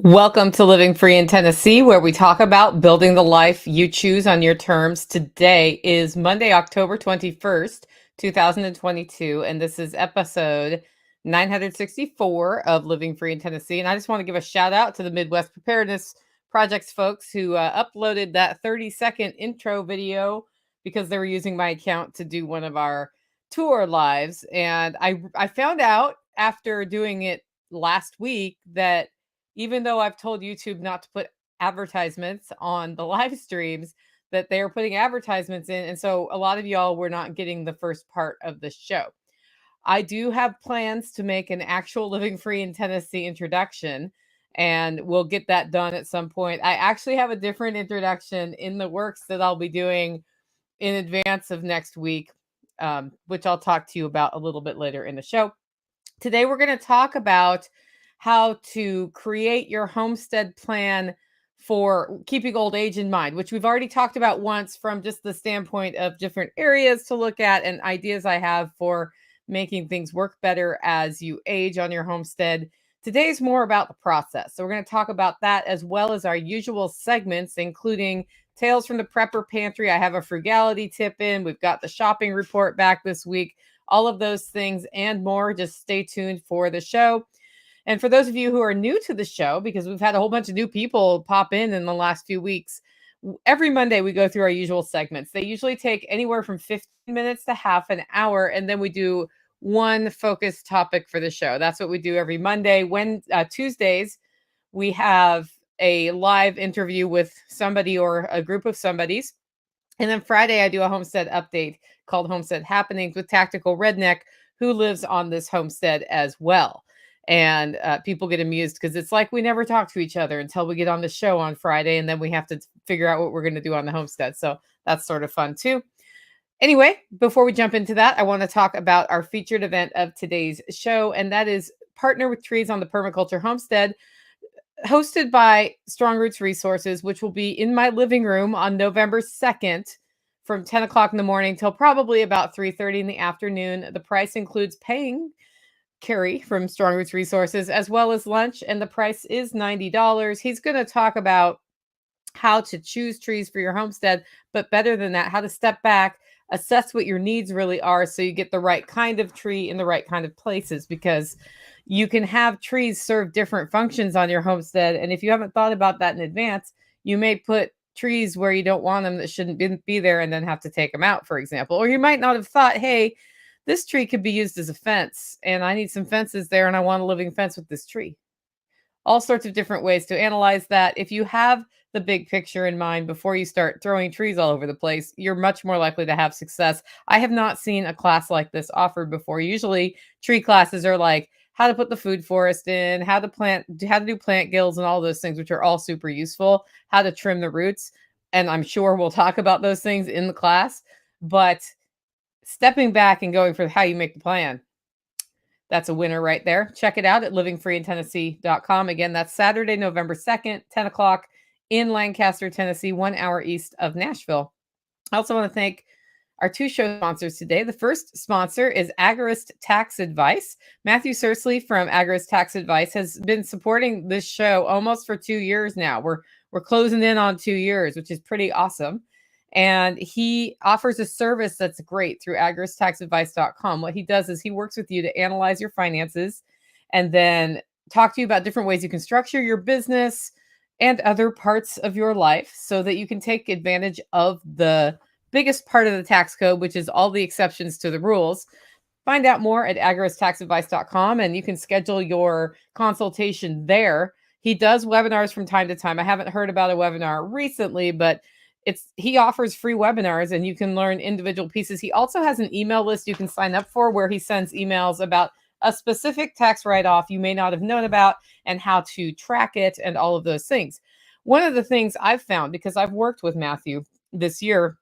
Welcome to Living Free in Tennessee, where we talk about building the life you choose on your terms. Today is Monday, October 21st, 2022, and this is episode 964 of Living Free in Tennessee. And I just want to give a shout out to the Midwest Preparedness Projects folks who uploaded that 30-second intro video because they were using my account to do one of our tour lives. And I found out after doing it last week that even though I've told YouTube not to put advertisements on the live streams, that they are putting advertisements in. And so a lot of y'all were not getting the first part of the show. I do have plans to make an actual Living Free in Tennessee introduction, and we'll get that done at some point. I actually have a different introduction in the works that I'll be doing in advance of next week, which I'll talk to you about a little bit later in the show. Today, we're going to talk about how to create your homestead plan for keeping old age in mind, which we've already talked about once from just the standpoint of different areas to look at and ideas I have for making things work better as you age on your homestead. Today's more about the process. So we're going to talk about that as well as our usual segments, including Tales from the Prepper Pantry. I have a frugality tip in. We've got the shopping report back this week. All of those things and more. Just stay tuned for the show. And for those of you who are new to the show, because we've had a whole bunch of new people pop in the last few weeks, every Monday we go through our usual segments. They usually take anywhere from 15 minutes to half an hour, and then we do one focused topic for the show. That's what we do every Monday. Tuesdays, we have a live interview with somebody or a group of somebodies. And then Friday, I do a homestead update called Homestead Happenings with Tactical Redneck, who lives on this homestead as well. And people get amused because it's like we never talk to each other until we get on the show on Friday, and then we have to figure out what we're going to do on the homestead. So that's sort of fun too. Anyway, before we jump into that, I want to talk about our featured event of today's show, and that is Partner with Trees on the Permaculture Homestead, hosted by Strong Roots Resources, which will be in my living room on November 2nd from 10 o'clock in the morning till probably about 3:30 in the afternoon. The price includes paying Carrie from Strong Roots Resources, as well as lunch, and the price is $90. He's going to talk about how to choose trees for your homestead, but better than that, how to step back, assess what your needs really are so you get the right kind of tree in the right kind of places, because you can have trees serve different functions on your homestead. And if you haven't thought about that in advance, you may put trees where you don't want them that shouldn't be there and then have to take them out, for example. Or you might not have thought, hey, this tree could be used as a fence, and I need some fences there, and I want a living fence with this tree. All sorts of different ways to analyze that. If you have the big picture in mind before you start throwing trees all over the place, you're much more likely to have success. I have not seen a class like this offered before. Usually tree classes are like how to put the food forest in, how to do plant gills and all those things, which are all super useful, how to trim the roots. And I'm sure we'll talk about those things in the class, but stepping back and going for how you make the plan, that's a winner right there. Check it out at livingfreeintennessee.com. Again, that's Saturday, November 2nd, 10 o'clock in Lancaster, Tennessee, 1 hour east of Nashville. I also want to thank our two show sponsors today. The first sponsor is Agorist Tax Advice. Matthew Sursley from Agorist Tax Advice has been supporting this show almost for 2 years now. We're closing in on 2 years, which is pretty awesome. And he offers a service that's great through agoristaxadvice.com. What he does is he works with you to analyze your finances and then talk to you about different ways you can structure your business and other parts of your life so that you can take advantage of the biggest part of the tax code, which is all the exceptions to the rules. Find out more at agoristaxadvice.com, and you can schedule your consultation there. He does webinars from time to time. I haven't heard about a webinar recently, but he offers free webinars and you can learn individual pieces. He also has an email list you can sign up for where he sends emails about a specific tax write-off you may not have known about and how to track it and all of those things. One of the things I've found, because I've worked with Matthew this year,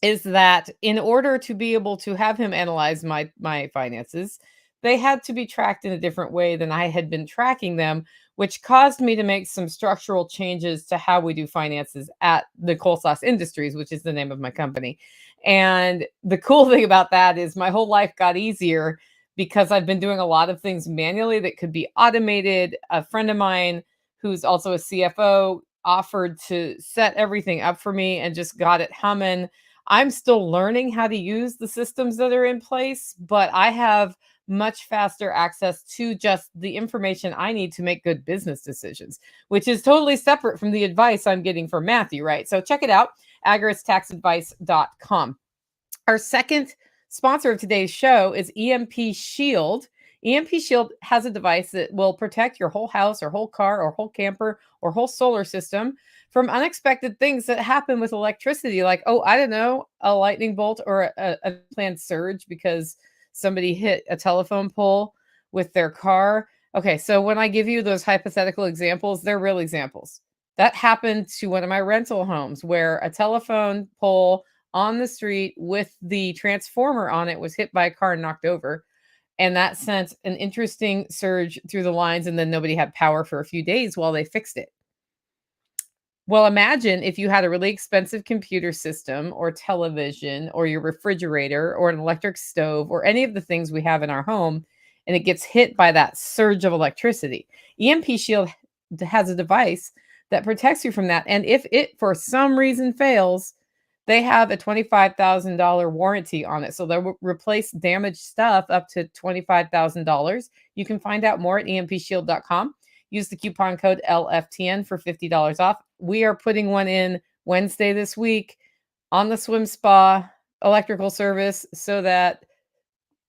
is that in order to be able to have him analyze my finances, they had to be tracked in a different way than I had been tracking them, which caused me to make some structural changes to how we do finances at the Coleslaw Industries, which is the name of my company. And the cool thing about that is my whole life got easier because I've been doing a lot of things manually that could be automated. A friend of mine who's also a CFO, offered to set everything up for me and just got it humming. I'm still learning how to use the systems that are in place, but I have much faster access to just the information I need to make good business decisions, which is totally separate from the advice I'm getting from Matthew, right? So check it out, agoristaxadvice.com. Our second sponsor of today's show is EMP Shield. EMP Shield has a device that will protect your whole house or whole car or whole camper or whole solar system from unexpected things that happen with electricity, like, oh, I don't know, a lightning bolt or a planned surge because somebody hit a telephone pole with their car. Okay, so when I give you those hypothetical examples, they're real examples. That happened to one of my rental homes where a telephone pole on the street with the transformer on it was hit by a car and knocked over. And that sent an interesting surge through the lines, and then nobody had power for a few days while they fixed it. Well, imagine if you had a really expensive computer system or television or your refrigerator or an electric stove or any of the things we have in our home, and it gets hit by that surge of electricity. EMP Shield has a device that protects you from that. And if it for some reason fails, they have a $25,000 warranty on it. So they'll replace damaged stuff up to $25,000. You can find out more at empshield.com. Use the coupon code LFTN for $50 off. We are putting one in Wednesday this week on the swim spa electrical service so that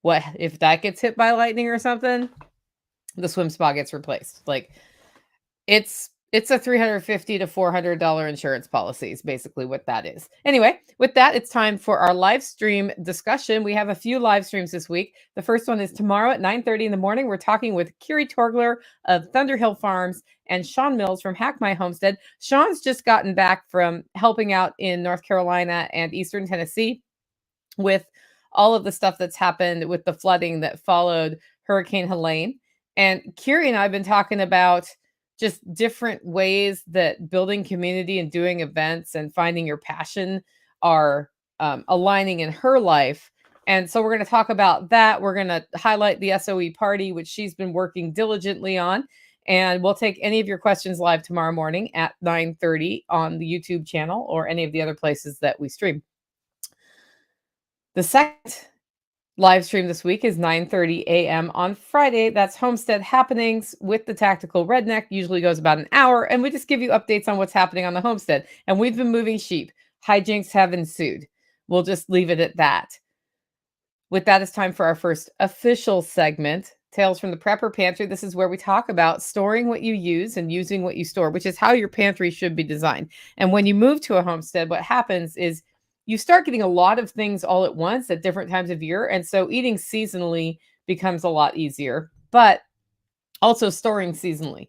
what if that gets hit by lightning or something, the swim spa gets replaced. Like it's a $350 to $400 insurance policy is basically what that is. Anyway, with that, it's time for our live stream discussion. We have a few live streams this week. The first one is tomorrow at 9:30 in the morning. We're talking with Kiri Torgler of Thunderhill Farms and Sean Mills from Hack My Homestead. Sean's just gotten back from helping out in North Carolina and Eastern Tennessee with all of the stuff that's happened with the flooding that followed Hurricane Helene. And Kiri and I have been talking about just different ways that building community and doing events and finding your passion are aligning in her life. And so we're going to talk about that. We're going to highlight the SOE party, which she's been working diligently on. And we'll take any of your questions live tomorrow morning at 9:30 on the YouTube channel or any of the other places that we stream. The second live stream this week is 9:30 a.m. on Friday. That's Homestead Happenings with the Tactical Redneck. Usually goes about an hour, and we just give you updates on what's happening on the homestead. And we've been moving sheep. Hijinks have ensued. We'll just leave it at that. With that, it's time for our first official segment, Tales from the Prepper Pantry. This is where we talk about storing what you use and using what you store, which is how your pantry should be designed. And when you move to a homestead, what happens is you start getting a lot of things all at once at different times of year. And so eating seasonally becomes a lot easier, but also storing seasonally.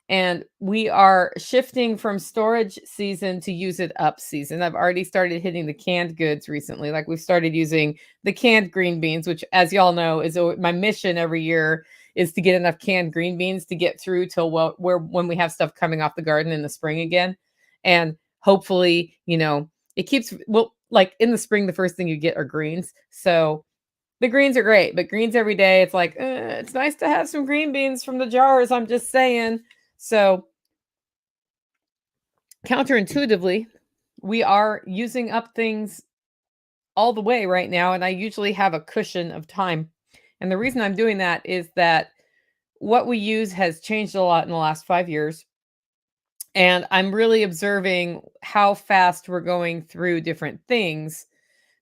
And we are shifting from storage season to use it up season. I've already started hitting the canned goods recently. Like we've started using the canned green beans, which as y'all know is my mission every year is to get enough canned green beans to get through till when we have stuff coming off the garden in the spring again. And hopefully, it keeps, like in the spring, the first thing you get are greens. So the greens are great, but greens every day, it's like, it's nice to have some green beans from the jars. I'm just saying. So counterintuitively, we are using up things all the way right now. And I usually have a cushion of time. And the reason I'm doing that is that what we use has changed a lot in the last 5 years. And I'm really observing how fast we're going through different things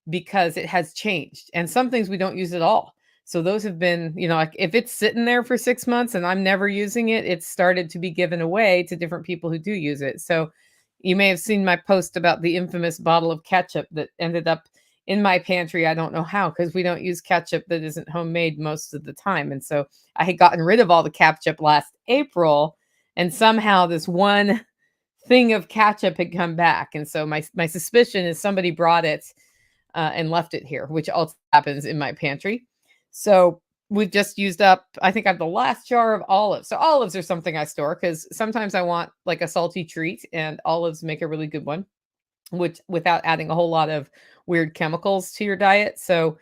because it has changed. And some things we don't use at all. So those have been, like if it's sitting there for 6 months and I'm never using it, it's started to be given away to different people who do use it. So you may have seen my post about the infamous bottle of ketchup that ended up in my pantry. I don't know how, because we don't use ketchup that isn't homemade most of the time. And so I had gotten rid of all the ketchup last April, and somehow this one thing of ketchup had come back. And so my suspicion is somebody brought it and left it here, which also happens in my pantry. So we've just used up, I think I have the last jar of olives. So olives are something I store because sometimes I want like a salty treat, and olives make a really good one, which without adding a whole lot of weird chemicals to your diet. So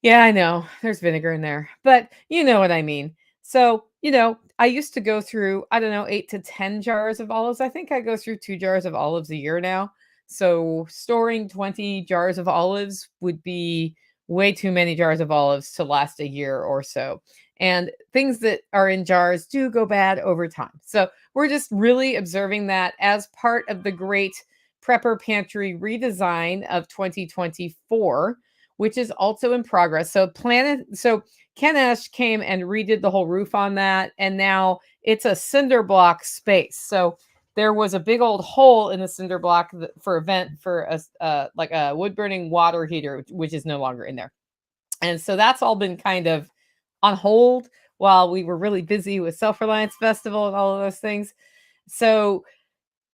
yeah, I know there's vinegar in there, but you know what I mean. So I used to go through, I don't know, 8 to 10 jars of olives. I think I go through 2 jars of olives a year now. So storing 20 jars of olives would be way too many jars of olives to last a year or so. And things that are in jars do go bad over time. So we're just really observing that as part of the great prepper pantry redesign of 2024, which is also in progress. So Ken Ash came and redid the whole roof on that, and now it's a cinder block space. So there was a big old hole in the cinder block for a vent for like a wood burning water heater, which is no longer in there. And so that's all been kind of on hold while we were really busy with Self Reliance Festival and all of those things. So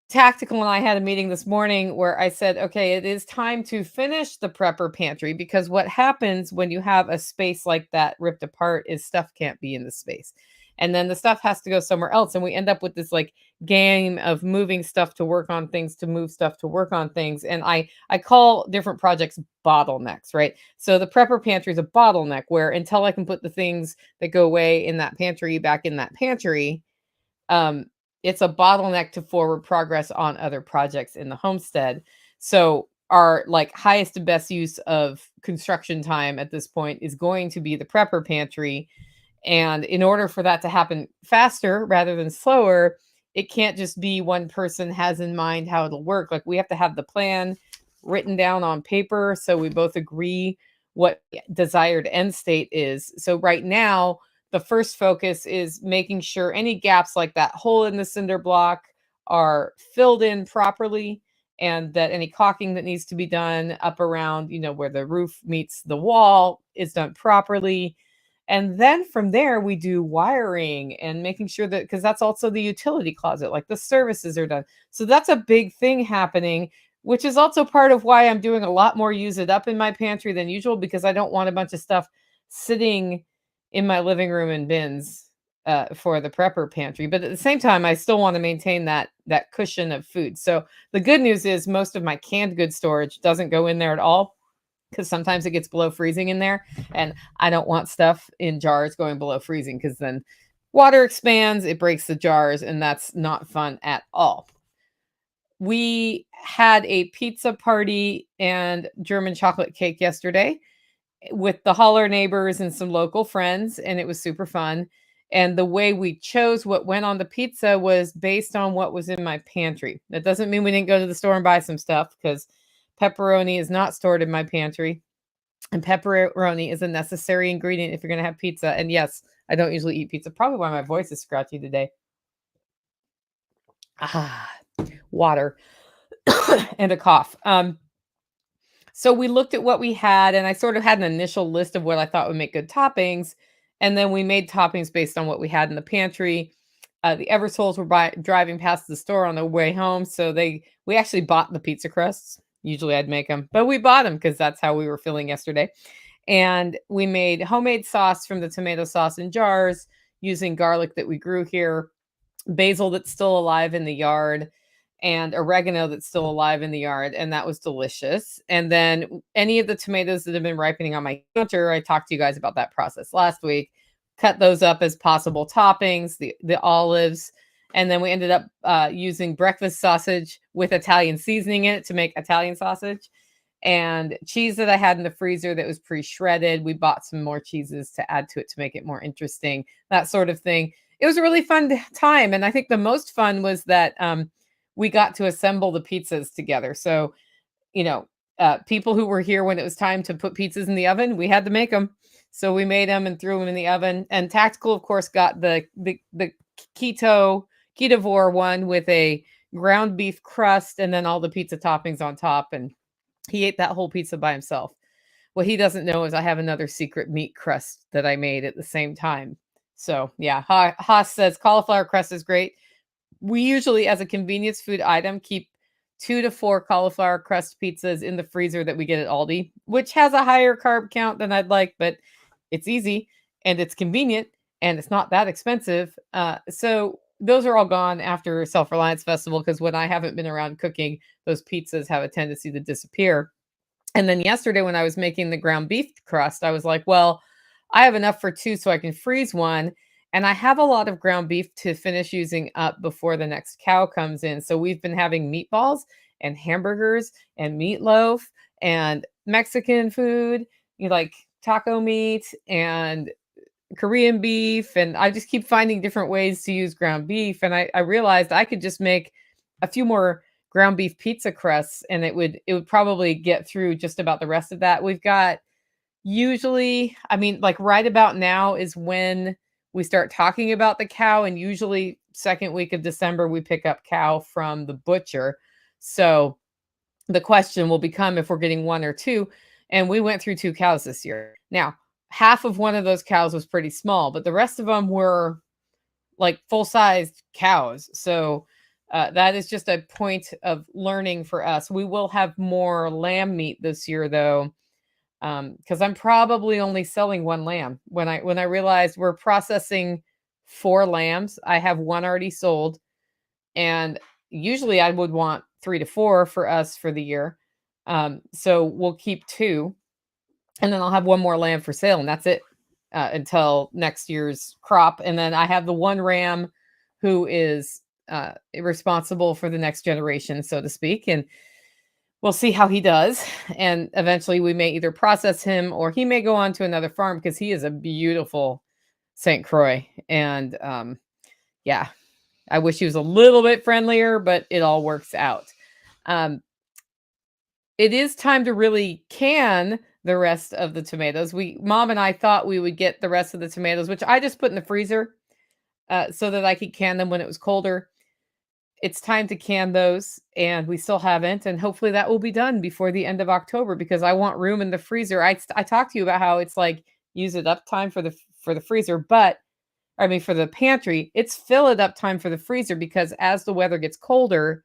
Tactical and I had a meeting this morning where I said, okay, it is time to finish the prepper pantry, because what happens when you have a space like that ripped apart is stuff can't be in the space. And then the stuff has to go somewhere else. And we end up with this like game of moving stuff to work on things, to move stuff to work on things. And I call different projects bottlenecks, right? So the prepper pantry is a bottleneck where until I can put the things that go away in that pantry back in that pantry, um, it's a bottleneck to forward progress on other projects in the homestead. So our like highest and best use of construction time at this point is going to be the prepper pantry. And in order for that to happen faster rather than slower, it can't just be one person has in mind how it'll work. Like we have to have the plan written down on paper so we both agree what desired end state is. So right now, the first focus is making sure any gaps like that hole in the cinder block are filled in properly, and that any caulking that needs to be done up around, where the roof meets the wall is done properly. And then from there, we do wiring and making sure that, because that's also the utility closet, like the services are done. So that's a big thing happening, which is also part of why I'm doing a lot more use it up in my pantry than usual, because I don't want a bunch of stuff sitting in my living room in bins for the prepper pantry. But at the same time, I still want to maintain that cushion of food. So the good news is most of my canned goods storage doesn't go in there at all, because sometimes it gets below freezing in there, and I don't want stuff in jars going below freezing, because then water expands, it breaks the jars, and that's not fun at all. We had a pizza party and German chocolate cake yesterday with the holler neighbors and some local friends, and it was super fun. And the way we chose what went on the pizza was based on what was in my pantry. That doesn't mean we didn't go to the store and buy some stuff, because pepperoni is not stored in my pantry. And pepperoni is a necessary ingredient if you're going to have pizza. And yes, I don't usually eat pizza. Probably why my voice is scratchy today. Ah, water and a cough. So we looked at what we had, and I sort of had an initial list of what I thought would make good toppings. And then we made toppings based on what we had in the pantry. The Eversoles were driving past the store on their way home. So we actually bought the pizza crusts. Usually I'd make them, but we bought them because that's how we were feeling yesterday. And we made homemade sauce from the tomato sauce in jars using garlic that we grew here, basil that's still alive in the yard, and oregano that's still alive in the yard, and that was delicious. And then any of the tomatoes that have been ripening on my counter, I talked to you guys about that process last week, cut those up as possible toppings, the olives, and then we ended up using breakfast sausage with Italian seasoning in it to make Italian sausage, and cheese that I had in the freezer that was pre-shredded. We bought some more cheeses to add to it to make it more interesting, that sort of thing. It was a really fun time, and I think the most fun was that we got to assemble the pizzas together. So, people who were here when it was time to put pizzas in the oven, we had to make them. So we made them and threw them in the oven. And Tactical, of course, got the ketovore one with a ground beef crust and then all the pizza toppings on top. And he ate that whole pizza by himself. What he doesn't know is I have another secret meat crust that I made at the same time. So yeah, Haas says cauliflower crust is great. We usually, as a convenience food item, keep 2 to 4 cauliflower crust pizzas in the freezer that we get at Aldi, which has a higher carb count than I'd like, but it's easy and it's convenient and it's not that expensive. So those are all gone after Self Reliance Festival, because when I haven't been around cooking, those pizzas have a tendency to disappear. And then yesterday, when I was making the ground beef crust, I was like, well, I have enough for 2, so I can freeze one. And I have a lot of ground beef to finish using up before the next cow comes in. So we've been having meatballs and hamburgers and meatloaf and Mexican food, like taco meat and Korean beef. And I just keep finding different ways to use ground beef. And I realized I could just make a few more ground beef pizza crusts and it would probably get through just about the rest of that. We've got usually, I mean, like right about now is when we start talking about the cow, and usually second week of December we pick up cow from the butcher. So the question will become if we're getting one or two, and we went through two cows this year. Now, half of one of those cows was pretty small, but the rest of them were like full-sized cows. So that is just a point of learning for us. We will have more lamb meat this year, though, because I'm probably only selling one lamb. When I realized we're processing four lambs, I have one already sold, and usually I would want three to four for us for the year. So we'll keep two, and then I'll have one more lamb for sale, and that's it until next year's crop. And then I have the one ram who is responsible for the next generation, so to speak, and we'll see how he does. And eventually we may either process him or he may go on to another farm because he is a beautiful St. Croix. And yeah, I wish he was a little bit friendlier, but it all works out. Um, it is time to really can the rest of the tomatoes. Mom and I thought we would get the rest of the tomatoes, which I just put in the freezer so that I could can them when it was colder. It's time to can those, and we still haven't, and hopefully that will be done before the end of October because I want room in the freezer. I talked to you about how it's like use it up time for the freezer, but I mean for the pantry, it's fill it up time for the freezer because as the weather gets colder,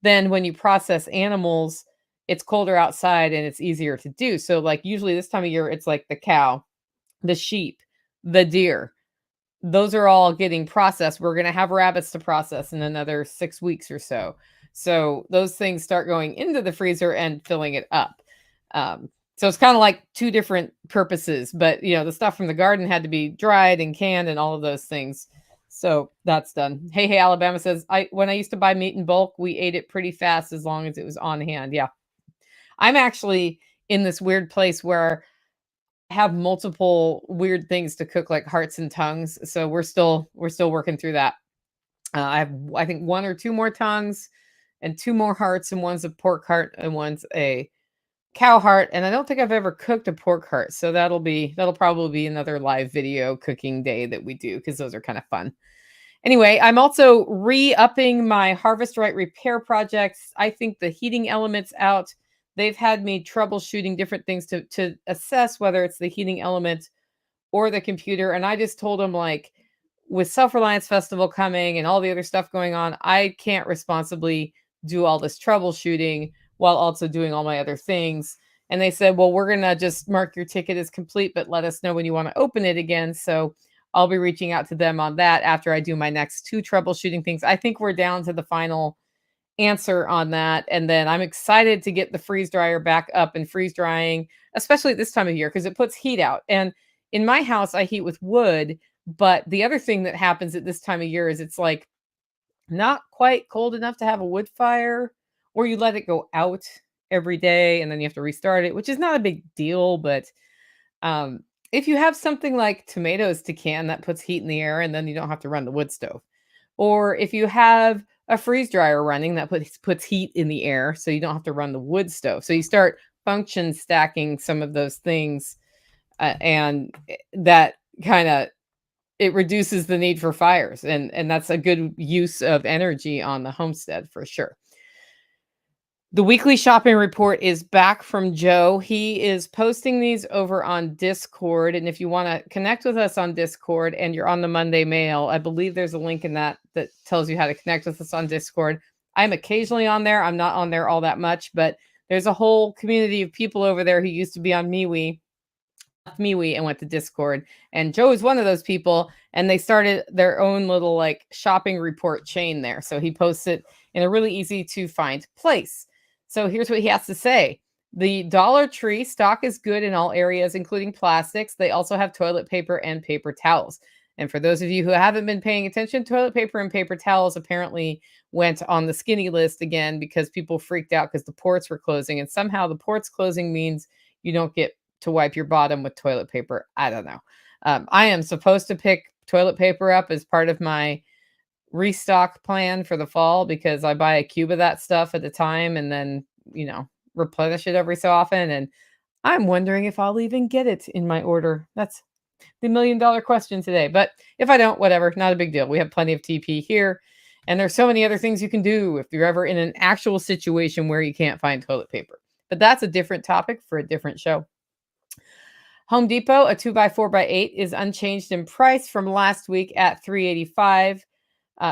then when you process animals, it's colder outside and it's easier to do. So like usually this time of year, it's like the cow, the sheep, the deer, those are all getting processed. We're going to have rabbits to process in another 6 weeks or so. So those things start going into the freezer and filling it up. So it's kind of like two different purposes, but the stuff from the garden had to be dried and canned and all of those things. So that's done. Hey, Alabama says, when I used to buy meat in bulk, we ate it pretty fast as long as it was on hand. Yeah. I'm actually in this weird place where have multiple weird things to cook like hearts and tongues. So we're still working through that. I think one or two more tongues and two more hearts, and one's a pork heart and one's a cow heart. And I don't think I've ever cooked a pork heart. So that'll probably be another live video cooking day that we do because those are kind of fun. Anyway, I'm also re-upping my Harvest Right repair projects. I think the heating element's out. They've had me troubleshooting different things to assess whether it's the heating element or the computer. And I just told them, like, with Self-Reliance Festival coming and all the other stuff going on, I can't responsibly do all this troubleshooting while also doing all my other things. And they said, well, we're going to just mark your ticket as complete, but let us know when you want to open it again. So I'll be reaching out to them on that after I do my next two troubleshooting things. I think we're down to the final answer on that. And then I'm excited to get the freeze dryer back up and freeze drying, especially this time of year, because it puts heat out. And in my house, I heat with wood. But the other thing that happens at this time of year is it's like not quite cold enough to have a wood fire, or you let it go out every day and then you have to restart it, which is not a big deal. But if you have something like tomatoes to can, that puts heat in the air and then you don't have to run the wood stove. Or if you have a freeze dryer running, that puts heat in the air so you don't have to run the wood stove. So you start function stacking some of those things, and that kind of it reduces the need for fires, and that's a good use of energy on the homestead for sure. The weekly shopping report is back from Joe. He is posting these over on Discord. And if you want to connect with us on Discord and you're on the Monday mail, I believe there's a link in that tells you how to connect with us on Discord. I'm occasionally on there. I'm not on there all that much, but there's a whole community of people over there who used to be on MeWe and went to Discord. And Joe is one of those people, and they started their own little like shopping report chain there. So he posts it in a really easy to find place. So here's what he has to say. The Dollar Tree stock is good in all areas, including plastics. They also have toilet paper and paper towels. And for those of you who haven't been paying attention, toilet paper and paper towels apparently went on the skinny list again because people freaked out because the ports were closing. And somehow the ports closing means you don't get to wipe your bottom with toilet paper. I don't know. I am supposed to pick toilet paper up as part of my restock plan for the fall because I buy a cube of that stuff at a time and then, replenish it every so often. And I'm wondering if I'll even get it in my order. That's the $1,000,000 question today. But if I don't, whatever, not a big deal. We have plenty of TP here. And there's so many other things you can do if you're ever in an actual situation where you can't find toilet paper. But that's a different topic for a different show. Home Depot, a 2x4x8 is unchanged in price from last week at $385.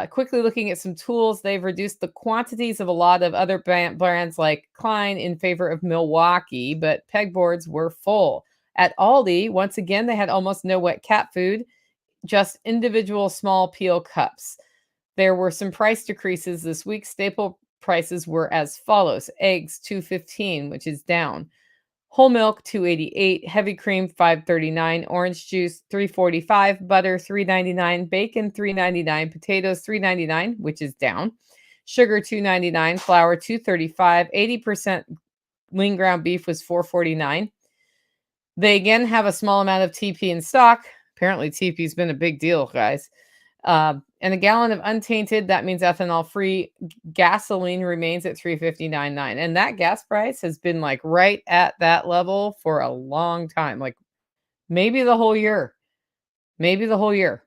Quickly looking at some tools, they've reduced the quantities of a lot of other brands like Klein in favor of Milwaukee, but pegboards were full. At Aldi, once again, they had almost no wet cat food, just individual small peel cups. There were some price decreases this week. Staple prices were as follows: eggs, $2.15, which is down. Whole milk, $2.88, heavy cream, $5.39, orange juice, $3.45, butter, $3.99, bacon, $3.99, potatoes, $3.99, which is down, sugar, $2.99, flour, $2.35, 80% lean ground beef was $4.49. They again have a small amount of TP in stock. Apparently TP's been a big deal, guys. And a gallon of untainted, that means ethanol-free gasoline, remains at $3.59.9. And that gas price has been like right at that level for a long time, like maybe the whole year. Maybe the whole year.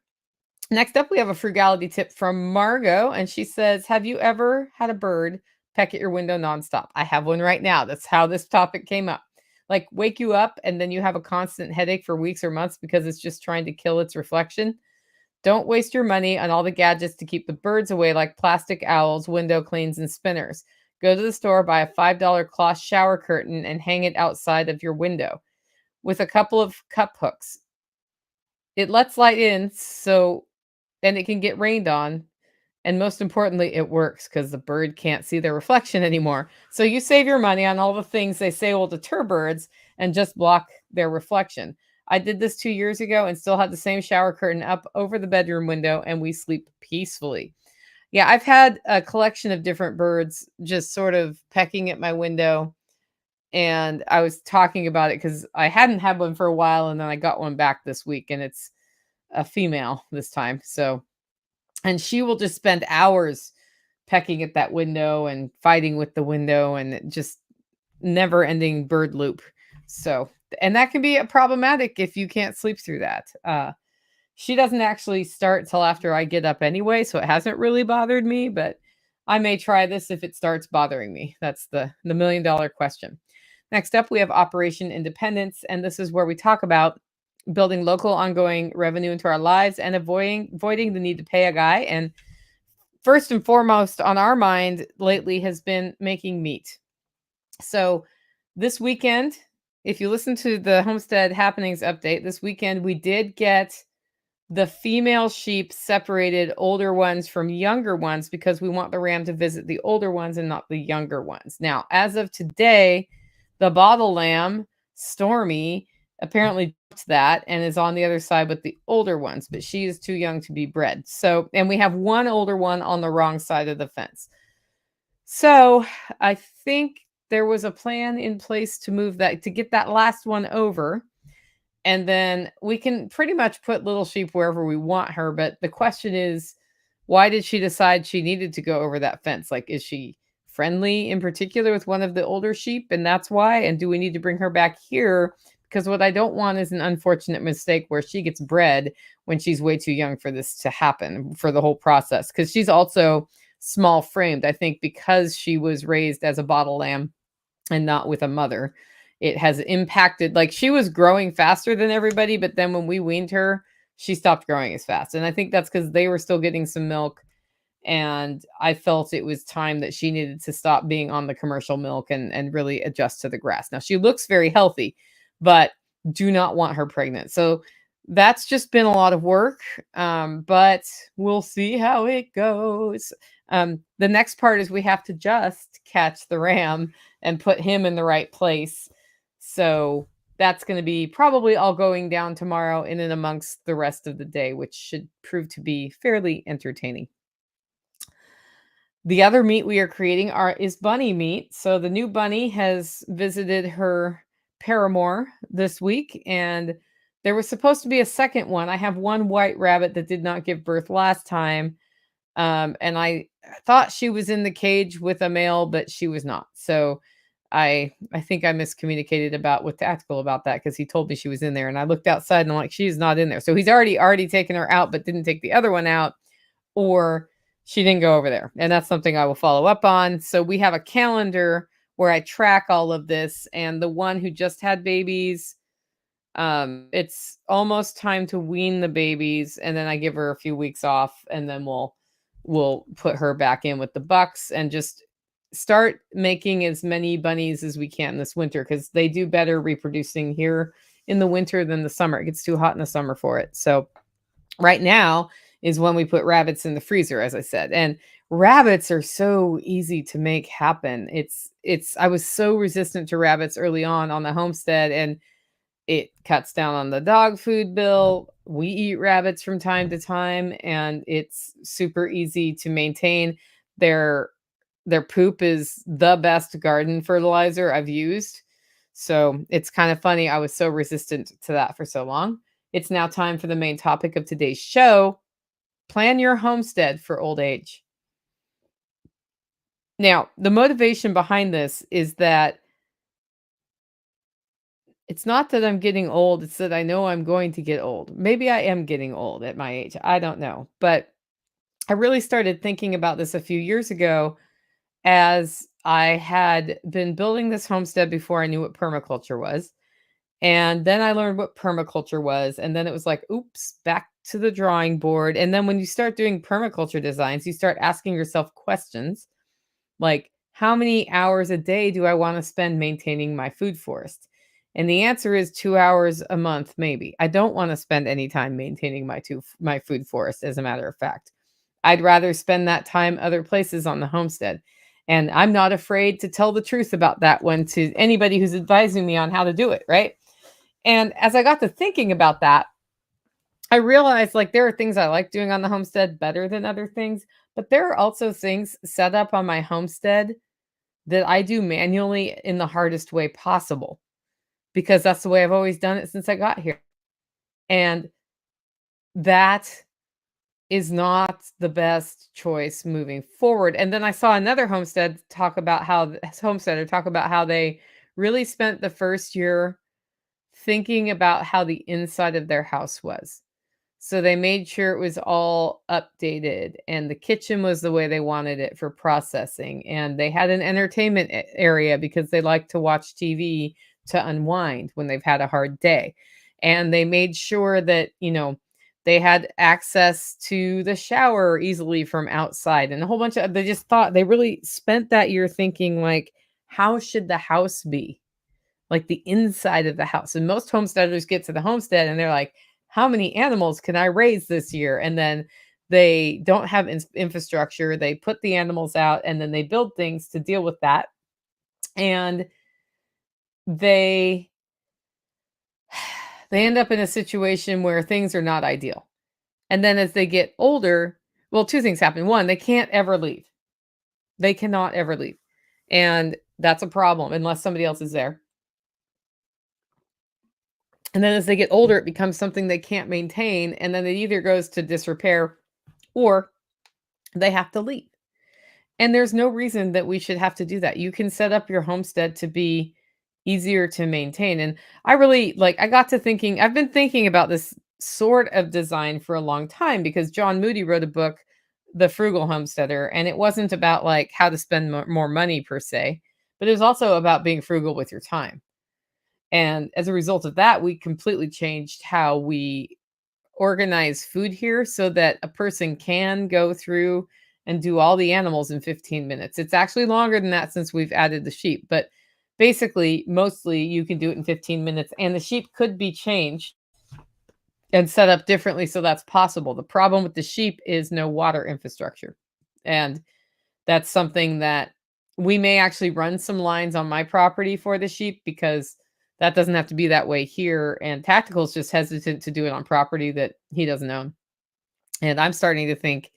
Next up, we have a frugality tip from Margot, and she says, have you ever had a bird peck at your window nonstop? I have one right now. That's how this topic came up. Like wake you up and then you have a constant headache for weeks or months because it's just trying to kill its reflection. Don't waste your money on all the gadgets to keep the birds away, like plastic owls, window cleans, and spinners. Go to the store, buy a $5 cloth shower curtain, and hang it outside of your window with a couple of cup hooks. It lets light in, and it can get rained on. And most importantly, it works because the bird can't see their reflection anymore. So you save your money on all the things they say will deter birds and just block their reflection. I did this 2 years ago and still had the same shower curtain up over the bedroom window, and we sleep peacefully. Yeah, I've had a collection of different birds just sort of pecking at my window. And I was talking about it because I hadn't had one for a while, and then I got one back this week, and it's a female this time. And she will just spend hours pecking at that window and fighting with the window, and it just never ending bird loop. So, and that can be problematic if you can't sleep through that. She doesn't actually start till after I get up anyway, so it hasn't really bothered me, but I may try this if it starts bothering me. That's the $1,000,000 question. Next up, we have Operation Independence, and this is where we talk about building local ongoing revenue into our lives and avoiding the need to pay a guy. And first and foremost on our mind lately has been making meat. So this weekend, if you listen to the Homestead Happenings update, this weekend we did get the female sheep separated, older ones from younger ones, because we want the ram to visit the older ones and not the younger ones. Now, as of today, the bottle lamb, Stormy, apparently jumped that and is on the other side with the older ones, but she is too young to be bred. So, and we have one older one on the wrong side of the fence. So I think there was a plan in place to move that, to get that last one over. And then we can pretty much put Little Sheep wherever we want her. But the question is, why did she decide she needed to go over that fence? Like, is she friendly in particular with one of the older sheep? And that's why? And do we need to bring her back here? Because what I don't want is an unfortunate mistake where she gets bred when she's way too young for this to happen, for the whole process. Because she's also small framed. I think because she was raised as a bottle lamb and not with a mother, it has impacted, like she was growing faster than everybody, but then when we weaned her, she stopped growing as fast. And I think that's because they were still getting some milk. And I felt it was time that she needed to stop being on the commercial milk and really adjust to the grass. Now she looks very healthy, but do not want her pregnant. So that's just been a lot of work. But we'll see how it goes. The next part is we have to just catch the ram and put him in the right place. So that's going to be probably all going down tomorrow in and amongst the rest of the day, which should prove to be fairly entertaining. The other meat we are creating is bunny meat. So the new bunny has visited her paramour this week, and there was supposed to be a second one. I have one white rabbit that did not give birth last time, and I thought she was in the cage with a male, but she was not. So I think I miscommunicated about with Tactical about that because he told me she was in there, and I looked outside and I'm like, she's not in there. So he's already taken her out, but didn't take the other one out, or she didn't go over there. And that's something I will follow up on. So we have a calendar where I track all of this, and the one who just had babies, it's almost time to wean the babies, and then I give her a few weeks off, and then we'll put her back in with the bucks and just start making as many bunnies as we can this winter because they do better reproducing here in the winter than the summer. It gets too hot in the summer for it. So right now is when we put rabbits in the freezer, as I said. And rabbits are so easy to make happen. It's I was so resistant to rabbits early on the homestead, and it cuts down on the dog food bill. We eat rabbits from time to time, and it's super easy to maintain. Their their poop is the best garden fertilizer I've used. So it's kind of funny. I was so resistant to that for so long. It's now time for the main topic of today's show: plan your homestead for old age. Now, the motivation behind this is that it's not that I'm getting old, it's that I know I'm going to get old. Maybe I am getting old at my age. I don't know. But I really started thinking about this a few years ago as I had been building this homestead before I knew what permaculture was. And then I learned what permaculture was. And then it was like, oops, back to the drawing board. And then when you start doing permaculture designs, you start asking yourself questions like, how many hours a day do I want to spend maintaining my food forest? And the answer is 2 hours a month, maybe. I don't want to spend any time maintaining my food forest, as a matter of fact. I'd rather spend that time other places on the homestead. And I'm not afraid to tell the truth about that one to anybody who's advising me on how to do it, right? And as I got to thinking about that, I realized like there are things I like doing on the homestead better than other things, but there are also things set up on my homestead that I do manually in the hardest way possible because that's the way I've always done it since I got here. And that is not the best choice moving forward. And then I saw another homesteader talk about how they really spent the first year thinking about how the inside of their house was. So they made sure it was all updated, and the kitchen was the way they wanted it for processing, and they had an entertainment area because they like to watch TV to unwind when they've had a hard day. And they made sure that, they had access to the shower easily from outside, and a whole bunch of they just thought they really spent that year thinking like, how should the house be? Like the inside of the house. And most homesteaders get to the homestead and they're like, how many animals can I raise this year? And then they don't have infrastructure. They put the animals out and then they build things to deal with that. And they they end up in a situation where things are not ideal. And then as they get older, well, two things happen. One, they can't ever leave. They cannot ever leave. And that's a problem unless somebody else is there. And then as they get older, it becomes something they can't maintain, and then it either goes to disrepair or they have to leave. And there's no reason that we should have to do that. You can set up your homestead to be easier to maintain. And I got to thinking, I've been thinking about this sort of design for a long time because John Moody wrote a book, The Frugal Homesteader, and it wasn't about like how to spend more money per se, but it was also about being frugal with your time. And as a result of that, we completely changed how we organize food here so that a person can go through and do all the animals in 15 minutes. It's actually longer than that since we've added the sheep, but basically, mostly you can do it in 15 minutes, and the sheep could be changed and set up differently so that's possible. The problem with the sheep is no water infrastructure. And that's something that we may actually run some lines on my property for the sheep because That doesn't have to be that way here, and Tactical's just hesitant to do it on property that he doesn't own. And I'm starting to think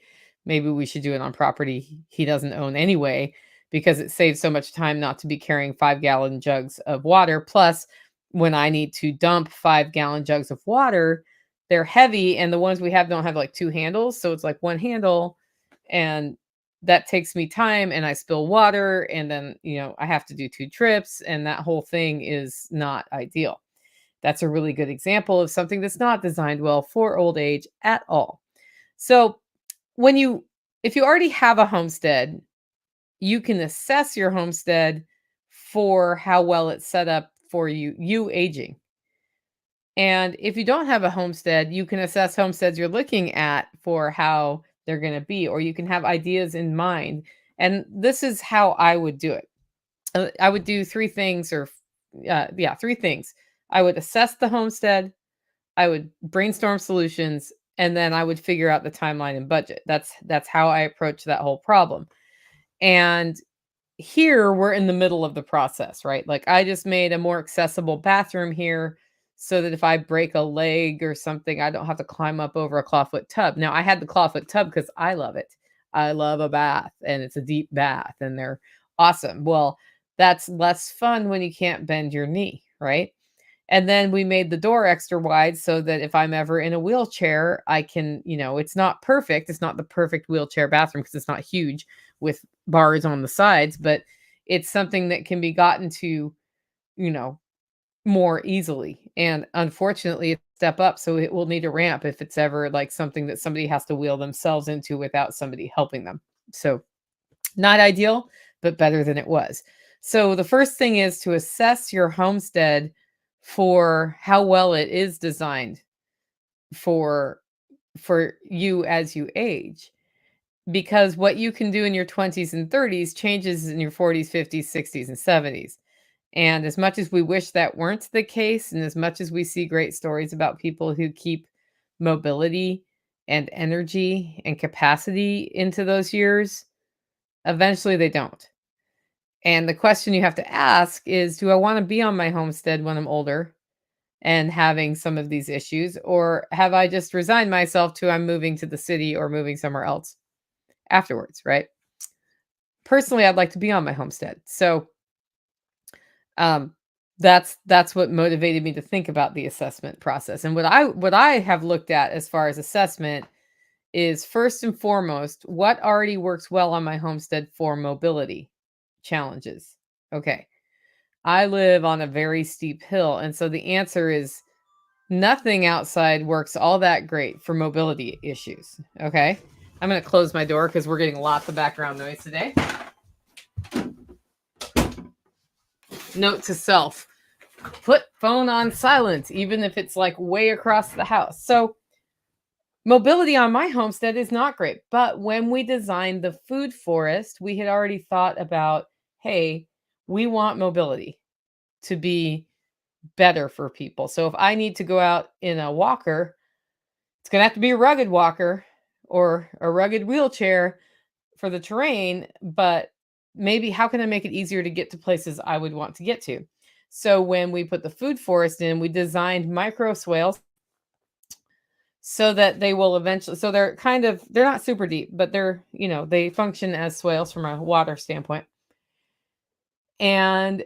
maybe we should do it on property he doesn't own anyway, because it saves so much time not to be carrying 5-gallon jugs of water. Plus, when I need to dump 5-gallon jugs of water, they're heavy, and the ones we have don't have like two handles. So it's like one handle, and that takes me time, and I spill water, and then, I have to do two trips, and that whole thing is not ideal. That's a really good example of something that's not designed well for old age at all. So, when you if you already have a homestead, you can assess your homestead for how well it's set up for you aging. And if you don't have a homestead, you can assess homesteads you're looking at for how they're going to be, or you can have ideas in mind. And this is how I would do it. I would do three things, three things. I would assess the homestead, I would brainstorm solutions, and then I would figure out the timeline and budget. That's how I approach that whole problem. And here we're in the middle of the process, right? Like, I just made a more accessible bathroom here so that if I break a leg or something, I don't have to climb up over a clawfoot tub. Now, I had the clawfoot tub because I love it. I love a bath, and it's a deep bath, and they're awesome. Well, that's less fun when you can't bend your knee, right? And then we made the door extra wide so that if I'm ever in a wheelchair, I can, it's not perfect. It's not the perfect wheelchair bathroom because it's not huge with bars on the sides, but it's something that can be gotten to, you know, more easily. And unfortunately, it's a step up. So it will need a ramp if it's ever like something that somebody has to wheel themselves into without somebody helping them. So not ideal, but better than it was. So the first thing is to assess your homestead for how well it is designed for you as you age, because what you can do in your 20s and 30s changes in your 40s, 50s, 60s, and 70s. And as much as we wish that weren't the case, and as much as we see great stories about people who keep mobility and energy and capacity into those years, eventually they don't. And the question you have to ask is, do I want to be on my homestead when I'm older and having some of these issues? Or have I just resigned myself to I'm moving to the city or moving somewhere else afterwards, right? Personally, I'd like to be on my homestead. So um, that's what motivated me to think about the assessment process. And what I have looked at as far as assessment is, first and foremost, what already works well on my homestead for mobility challenges. Okay. I live on a very steep hill, and so the answer is nothing outside works all that great for mobility issues. Okay. I'm going to close my door because we're getting lots of background noise today. Note to self, put phone on silent, even if it's like way across the house. So mobility on my homestead is not great. But when we designed the food forest, we had already thought about, hey, we want mobility to be better for people. So if I need to go out in a walker, it's going to have to be a rugged walker or a rugged wheelchair for the terrain, but maybe how can I make it easier to get to places I would want to get to? So when we put the food forest in, we designed micro swales so that they will eventually, so they're not super deep, but they're, they function as swales from a water standpoint. And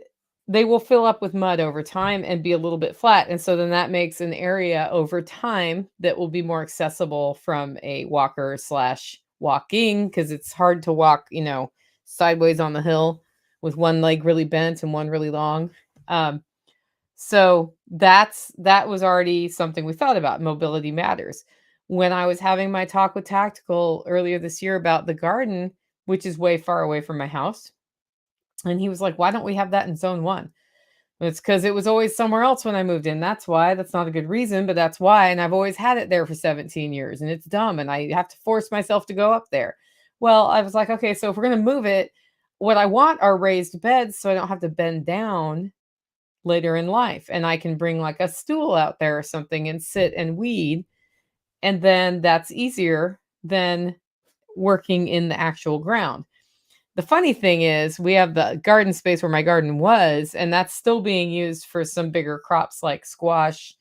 they will fill up with mud over time and be a little bit flat. And so then that makes an area over time that will be more accessible from a walker slash walking, because it's hard to walk, sideways on the hill with one leg really bent and one really long. So that was already something we thought about. Mobility matters. When I was having my talk with Tactical earlier this year about the garden, which is way far away from my house, and he was like, why don't we have that in zone 1? It's because it was always somewhere else when I moved in. That's why. That's not a good reason, but that's why. And I've always had it there for 17 years, and it's dumb, and I have to force myself to go up there. Well, I was like, okay, so if we're going to move it, what I want are raised beds so I don't have to bend down later in life. And I can bring like a stool out there or something and sit and weed. And then that's easier than working in the actual ground. The funny thing is we have the garden space where my garden was, and that's still being used for some bigger crops like squash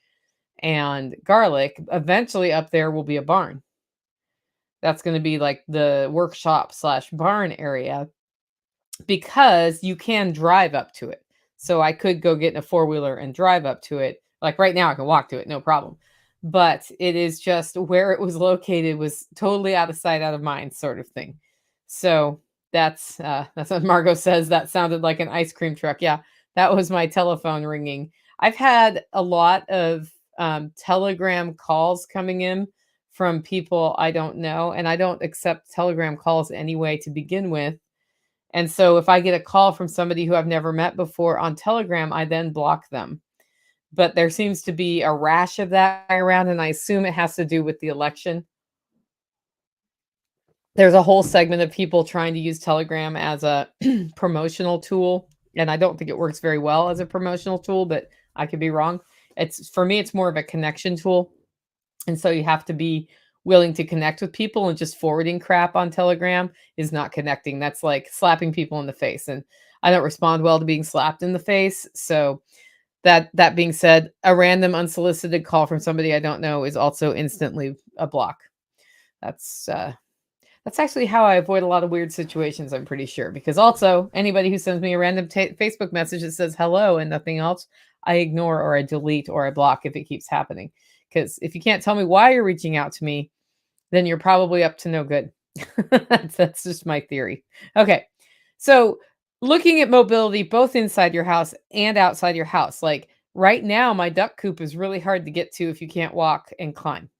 and garlic. Eventually up there will be a barn. That's gonna be like the workshop slash barn area because you can drive up to it. So I could go get in a four-wheeler and drive up to it. Like right now I can walk to it, no problem. But it is just where it was located was totally out of sight, out of mind sort of thing. So that's what Margot says. That sounded like an ice cream truck. Yeah, that was my telephone ringing. I've had a lot of telegram calls coming in from people I don't know, and I don't accept telegram calls anyway to begin with, and so if I get a call from somebody who I've never met before on Telegram, I then block them. But there seems to be a rash of that around, and I assume it has to do with the election. There's a whole segment of people trying to use Telegram as a promotional tool, and I don't think it works very well as a promotional tool, but I could be wrong. It's for me, it's more of a connection tool. And so you have to be willing to connect with people, and just forwarding crap on Telegram is not connecting. That's like slapping people in the face. And I don't respond well to being slapped in the face. So that being said, a random unsolicited call from somebody I don't know is also instantly a block. That's that's actually how I avoid a lot of weird situations, I'm pretty sure. Because also anybody who sends me a random Facebook message that says hello and nothing else, I ignore or I delete or I block if it keeps happening. Because if you can't tell me why you're reaching out to me, then you're probably up to no good. That's just my theory. Okay. So looking at mobility both inside your house and outside your house. Like right now, my duck coop is really hard to get to if you can't walk and climb.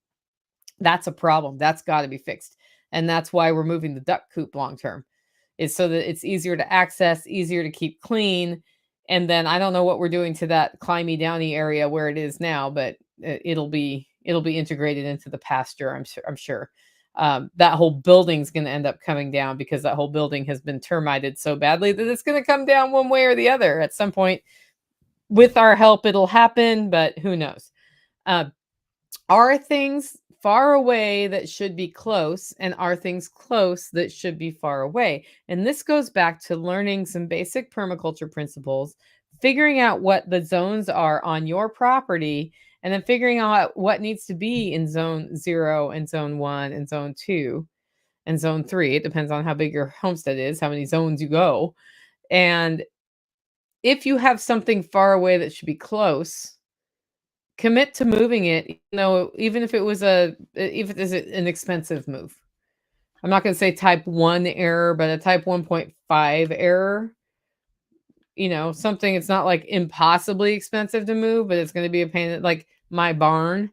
That's a problem. That's got to be fixed. And that's why we're moving the duck coop long term. Is so that it's easier to access, easier to keep clean. And then I don't know what we're doing to that climby downy area where it is now, but it'll be integrated into the pasture. I'm sure. That whole building's going to end up coming down because that whole building has been termited so badly that it's going to come down one way or the other at some point. With our help, it'll happen, but who knows? Uh, are things far away that should be close, and are things close that should be far away? And this goes back to learning some basic permaculture principles, figuring out what the zones are on your property, and then figuring out what needs to be in zone 0 and zone 1 and zone 2 and zone 3. It depends on how big your homestead is, how many zones you go. And if you have something far away that should be close, commit to moving it, even if it was even if it's an expensive move. I'm not gonna say type 1 error, but a type 1.5 error, something it's not, like, impossibly expensive to move, but it's gonna be a pain like, my barn,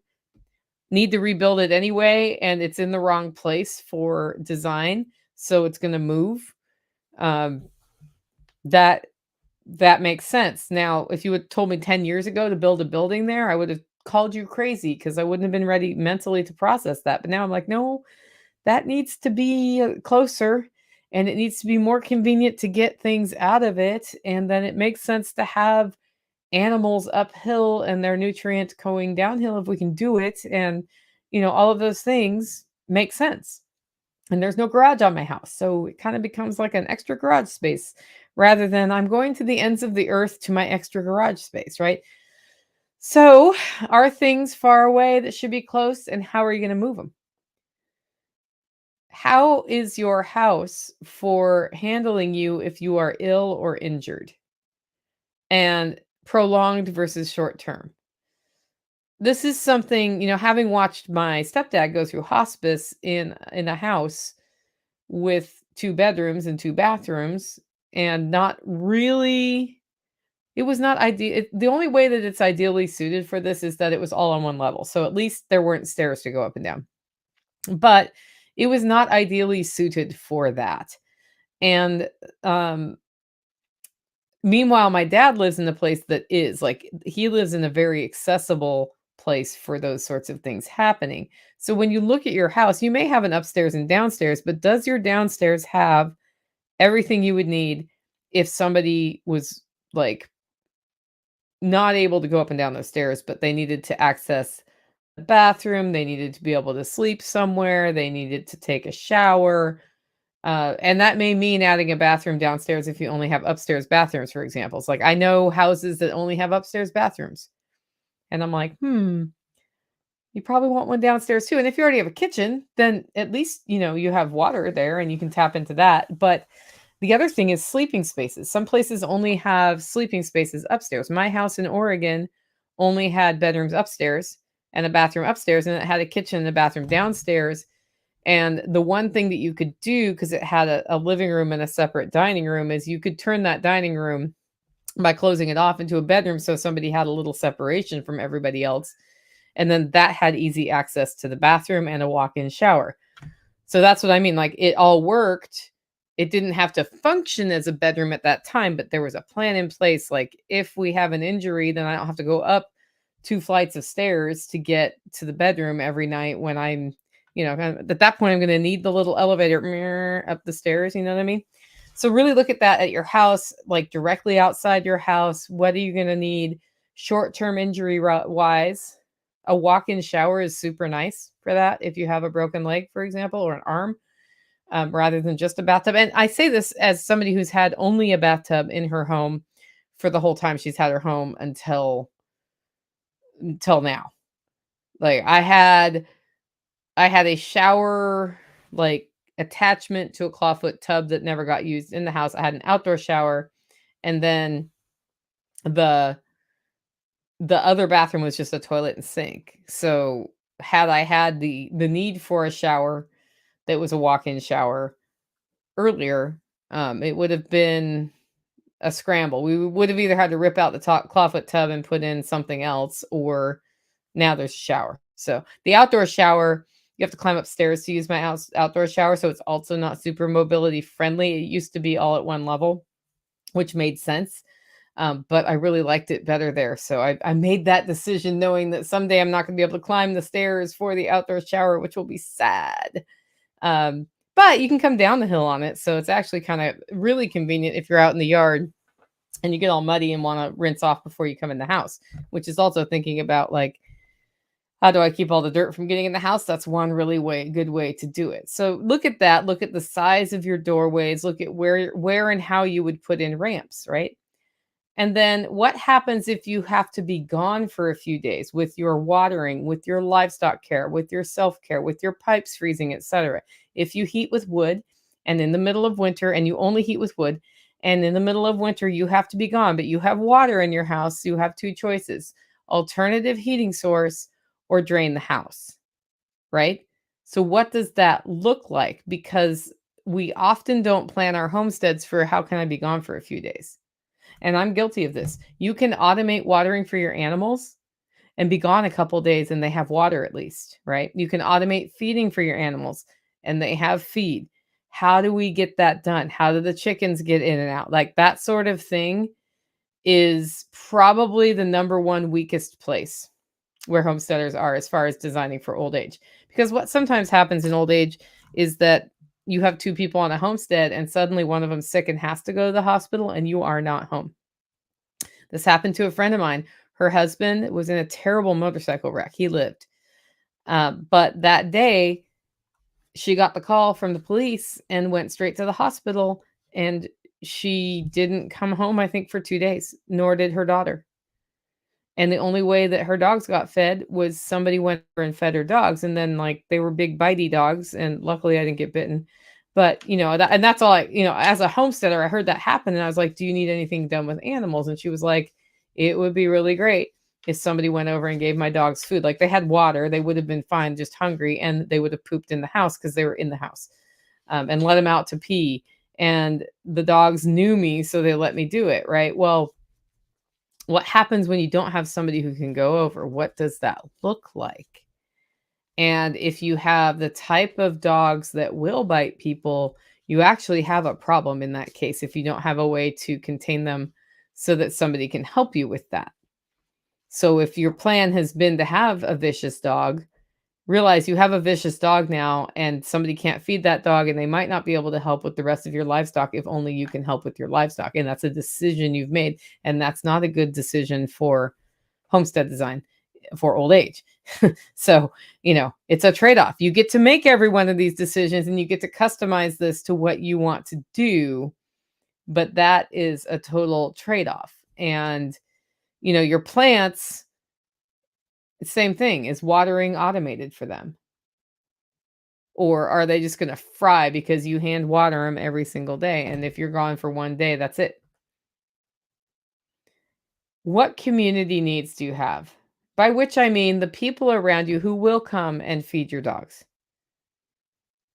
need to rebuild it anyway, and it's in the wrong place for design, so it's gonna move. Um, that That makes sense. Now, if you had told me 10 years ago to build a building there, I would have called you crazy because I wouldn't have been ready mentally to process that. But now I'm like, no, that needs to be closer, and it needs to be more convenient to get things out of it. And then it makes sense to have animals uphill and their nutrients going downhill if we can do it. And, all of those things make sense. And there's no garage on my house. So it kind of becomes like an extra garage space rather than I'm going to the ends of the earth to my extra garage space, right? So, are things far away that should be close, and how are you going to move them? How is your house for handling you if you are ill or injured, and prolonged versus short term? This is something, having watched my stepdad go through hospice in a house with 2 bedrooms and 2 bathrooms, and not really it was not ideal. The only way that it's ideally suited for this is that it was all on one level, so at least there weren't stairs to go up and down. But it was not ideally suited for that, and, meanwhile, my dad lives in a place that is, like he lives in a very accessible place for those sorts of things happening. So when you look at your house, you may have an upstairs and downstairs, but does your downstairs have everything you would need if somebody was, like, not able to go up and down those stairs, but they needed to access the bathroom, they needed to be able to sleep somewhere, they needed to take a shower. And that may mean adding a bathroom downstairs if you only have upstairs bathrooms, for example. It's like I know houses that only have upstairs bathrooms. And I'm like, you probably want one downstairs too. And if you already have a kitchen, then at least, you have water there and you can tap into that. But the other thing is sleeping spaces. Some places only have sleeping spaces upstairs. My house in Oregon only had bedrooms upstairs and a bathroom upstairs, and it had a kitchen and a bathroom downstairs. And the one thing that you could do, because it had a living room and a separate dining room, is you could turn that dining room by closing it off into a bedroom so somebody had a little separation from everybody else. And then that had easy access to the bathroom and a walk-in shower. So that's what I mean. Like it all worked. It didn't have to function as a bedroom at that time, but there was a plan in place. Like if we have an injury, then I don't have to go up 2 flights of stairs to get to the bedroom every night when I'm, at that point, I'm going to need the little elevator up the stairs. You know what I mean? So really look at that at your house, like directly outside your house. What are you going to need short-term injury wise? A walk-in shower is super nice for that. If you have a broken leg, for example, or an arm, rather than just a bathtub. And I say this as somebody who's had only a bathtub in her home for the whole time she's had her home until now. Like I had a shower, like, attachment to a clawfoot tub that never got used in the house. I had an outdoor shower, and then the other bathroom was just a toilet and sink. So, had I had the need for a shower that was a walk-in shower earlier, it would have been a scramble. We would have either had to rip out the top clawfoot tub and put in something else, or now there's a shower. So, the outdoor shower, you have to climb upstairs to use my outdoor shower, so it's also not super mobility friendly. It used to be all at one level, which made sense, but I really liked it better there. So I made that decision knowing that someday I'm not going to be able to climb the stairs for the outdoor shower, which will be sad. But you can come down the hill on it, so it's actually kind of really convenient if you're out in the yard and you get all muddy and want to rinse off before you come in the house, which is also thinking about like, how do I keep all the dirt from getting in the house? That's one really good way to do it. So look at that. Look at the size of your doorways. Look at where and how you would put in ramps, right? And then what happens if you have to be gone for a few days with your watering, with your livestock care, with your self-care, with your pipes freezing, etc. If you heat with wood and in the middle of winter and you only heat with wood and in the middle of winter you have to be gone, but you have water in your house, you have two choices: alternative heating source or drain the house, right? So what does that look like? Because we often don't plan our homesteads for how can I be gone for a few days? And I'm guilty of this. You can automate watering for your animals and be gone a couple days and they have water at least, right? You can automate feeding for your animals and they have feed. How do we get that done? How do the chickens get in and out? Like that sort of thing is probably the number one weakest place where homesteaders are as far as designing for old age. Because what sometimes happens in old age is that you have two people on a homestead and suddenly one of them's sick and has to go to the hospital and you are not home. This happened to a friend of mine. Her husband was in a terrible motorcycle wreck. He lived. But that day, she got the call from the police and went straight to the hospital. And she didn't come home, I think, for 2 days, nor did her daughter. And the only way that her dogs got fed was somebody went over and fed her dogs. And then, like, they were big bitey dogs. And luckily, I didn't get bitten. But, and that's all as a homesteader, I heard that happen. And I was like, do you need anything done with animals? And she was like, it would be really great if somebody went over and gave my dogs food. Like, they had water. They would have been fine, just hungry. And they would have pooped in the house because they were in the house, and let them out to pee. And the dogs knew me, so they let me do it. Right. Well, what happens when you don't have somebody who can go over? What does that look like? And if you have the type of dogs that will bite people, you actually have a problem in that case if you don't have a way to contain them so that somebody can help you with that. So if your plan has been to have a vicious dog, realize you have a vicious dog now and somebody can't feed that dog and they might not be able to help with the rest of your livestock if only you can help with your livestock. And that's a decision you've made. And that's not a good decision for homestead design. for old age. So, it's a trade off. You get to make every one of these decisions and you get to customize this to what you want to do, but that is a total trade off. And, your plants, same thing. Is watering automated for them? Or are they just going to fry because you hand water them every single day? And if you're gone for one day, that's it. What community needs do you have? By which I mean the people around you who will come and feed your dogs,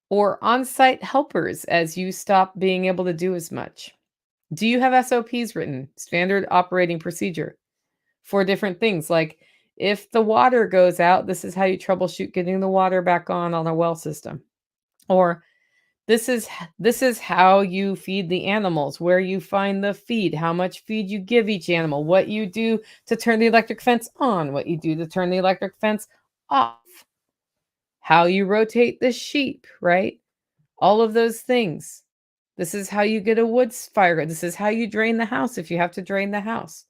or on site helpers as you stop being able to do as much. Do you have SOPs written, standard operating procedure, for different things? Like if the water goes out, this is how you troubleshoot getting the water back on a well system. Or this is how you feed the animals, where you find the feed, how much feed you give each animal, what you do to turn the electric fence on, what you do to turn the electric fence off, how you rotate the sheep, right? All of those things. This is how you get a wood fire. This is how you drain the house if you have to drain the house.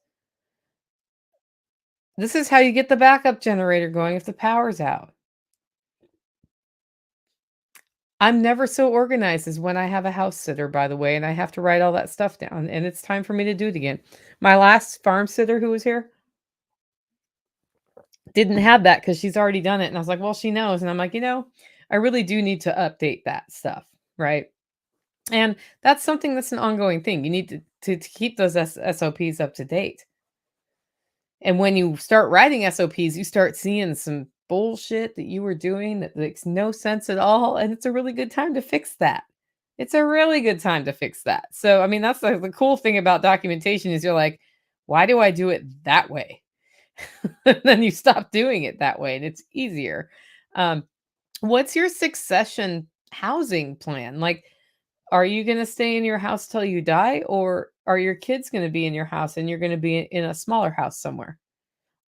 This is how you get the backup generator going if the power's out. I'm never so organized as when I have a house sitter, by the way, and I have to write all that stuff down, and it's time for me to do it again. My last farm sitter who was here didn't have that because she's already done it. And I was like, well, she knows. And I'm like, I really do need to update that stuff, right? And that's something that's an ongoing thing. You need to keep those SOPs up to date. And when you start writing SOPs, you start seeing some bullshit that you were doing that makes no sense at all. And it's a really good time to fix that. It's a really good time to fix that. So, I mean, that's the cool thing about documentation is you're like, why do I do it that way? And then you stop doing it that way and it's easier. Um, what's your succession housing plan? Like, are you going to stay in your house till you die, or are your kids going to be in your house and you're going to be in a smaller house somewhere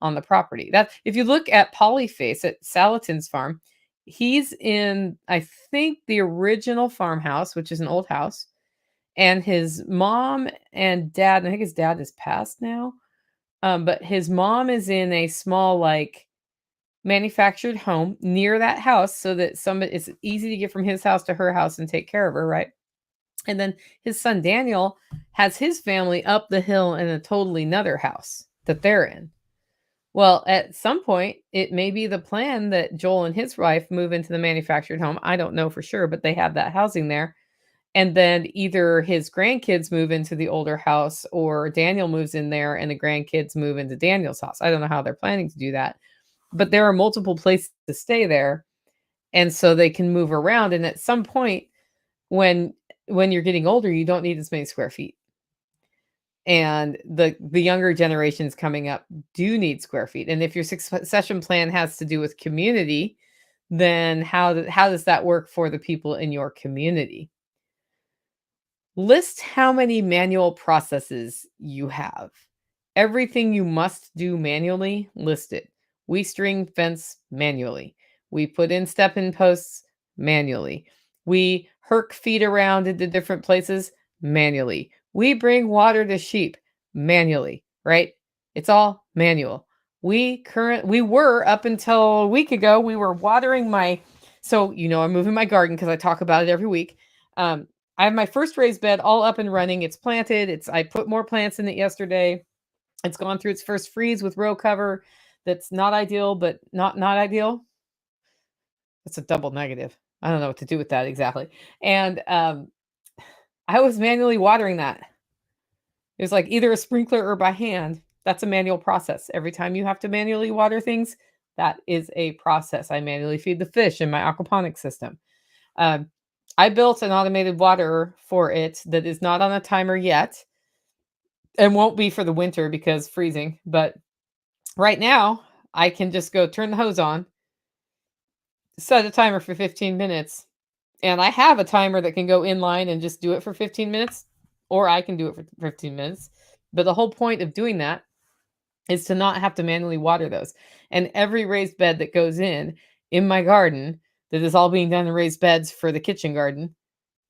on the property? That if you look at Polyface at Salatin's farm, he's in, I think, the original farmhouse, which is an old house, and his mom and dad, and I think his dad is passed now, but his mom is in a small, like, manufactured home near that house so that it's easy to get from his house to her house and take care of her, right? And then his son Daniel has his family up the hill in a totally another house that they're in. Well, at some point, it may be the plan that Joel and his wife move into the manufactured home. I don't know for sure, but they have that housing there. And then either his grandkids move into the older house or Daniel moves in there and the grandkids move into Daniel's house. I don't know how they're planning to do that, but there are multiple places to stay there. And so they can move around. And at some point, when you're getting older, you don't need as many square feet. And the younger generations coming up do need square feet. And if your succession plan has to do with community, then how does that work for the people in your community? List how many manual processes you have. Everything you must do manually, list it. We string fence manually. We put in step-in posts manually. We herc feed around into different places manually. We bring water to sheep manually, right? It's all manual. We were up until a week ago, we were watering I'm moving my garden because I talk about it every week. I have my first raised bed all up and running. It's planted. I put more plants in it yesterday. It's gone through its first freeze with row cover. That's not ideal, but not ideal. That's a double negative. I don't know what to do with that exactly. And I was manually watering that. It was like either a sprinkler or by hand. That's a manual process. Every time you have to manually water things, that is a process. I manually feed the fish in my aquaponics system. I built an automated water for it that is not on a timer yet and won't be for the winter because freezing. But right now, I can just go turn the hose on, set a timer for 15 minutes, and I have a timer that can go inline and just do it for 15 minutes, or I can do it for 15 minutes. But the whole point of doing that is to not have to manually water those. And every raised bed that goes in my garden, that is all being done in raised beds for the kitchen garden,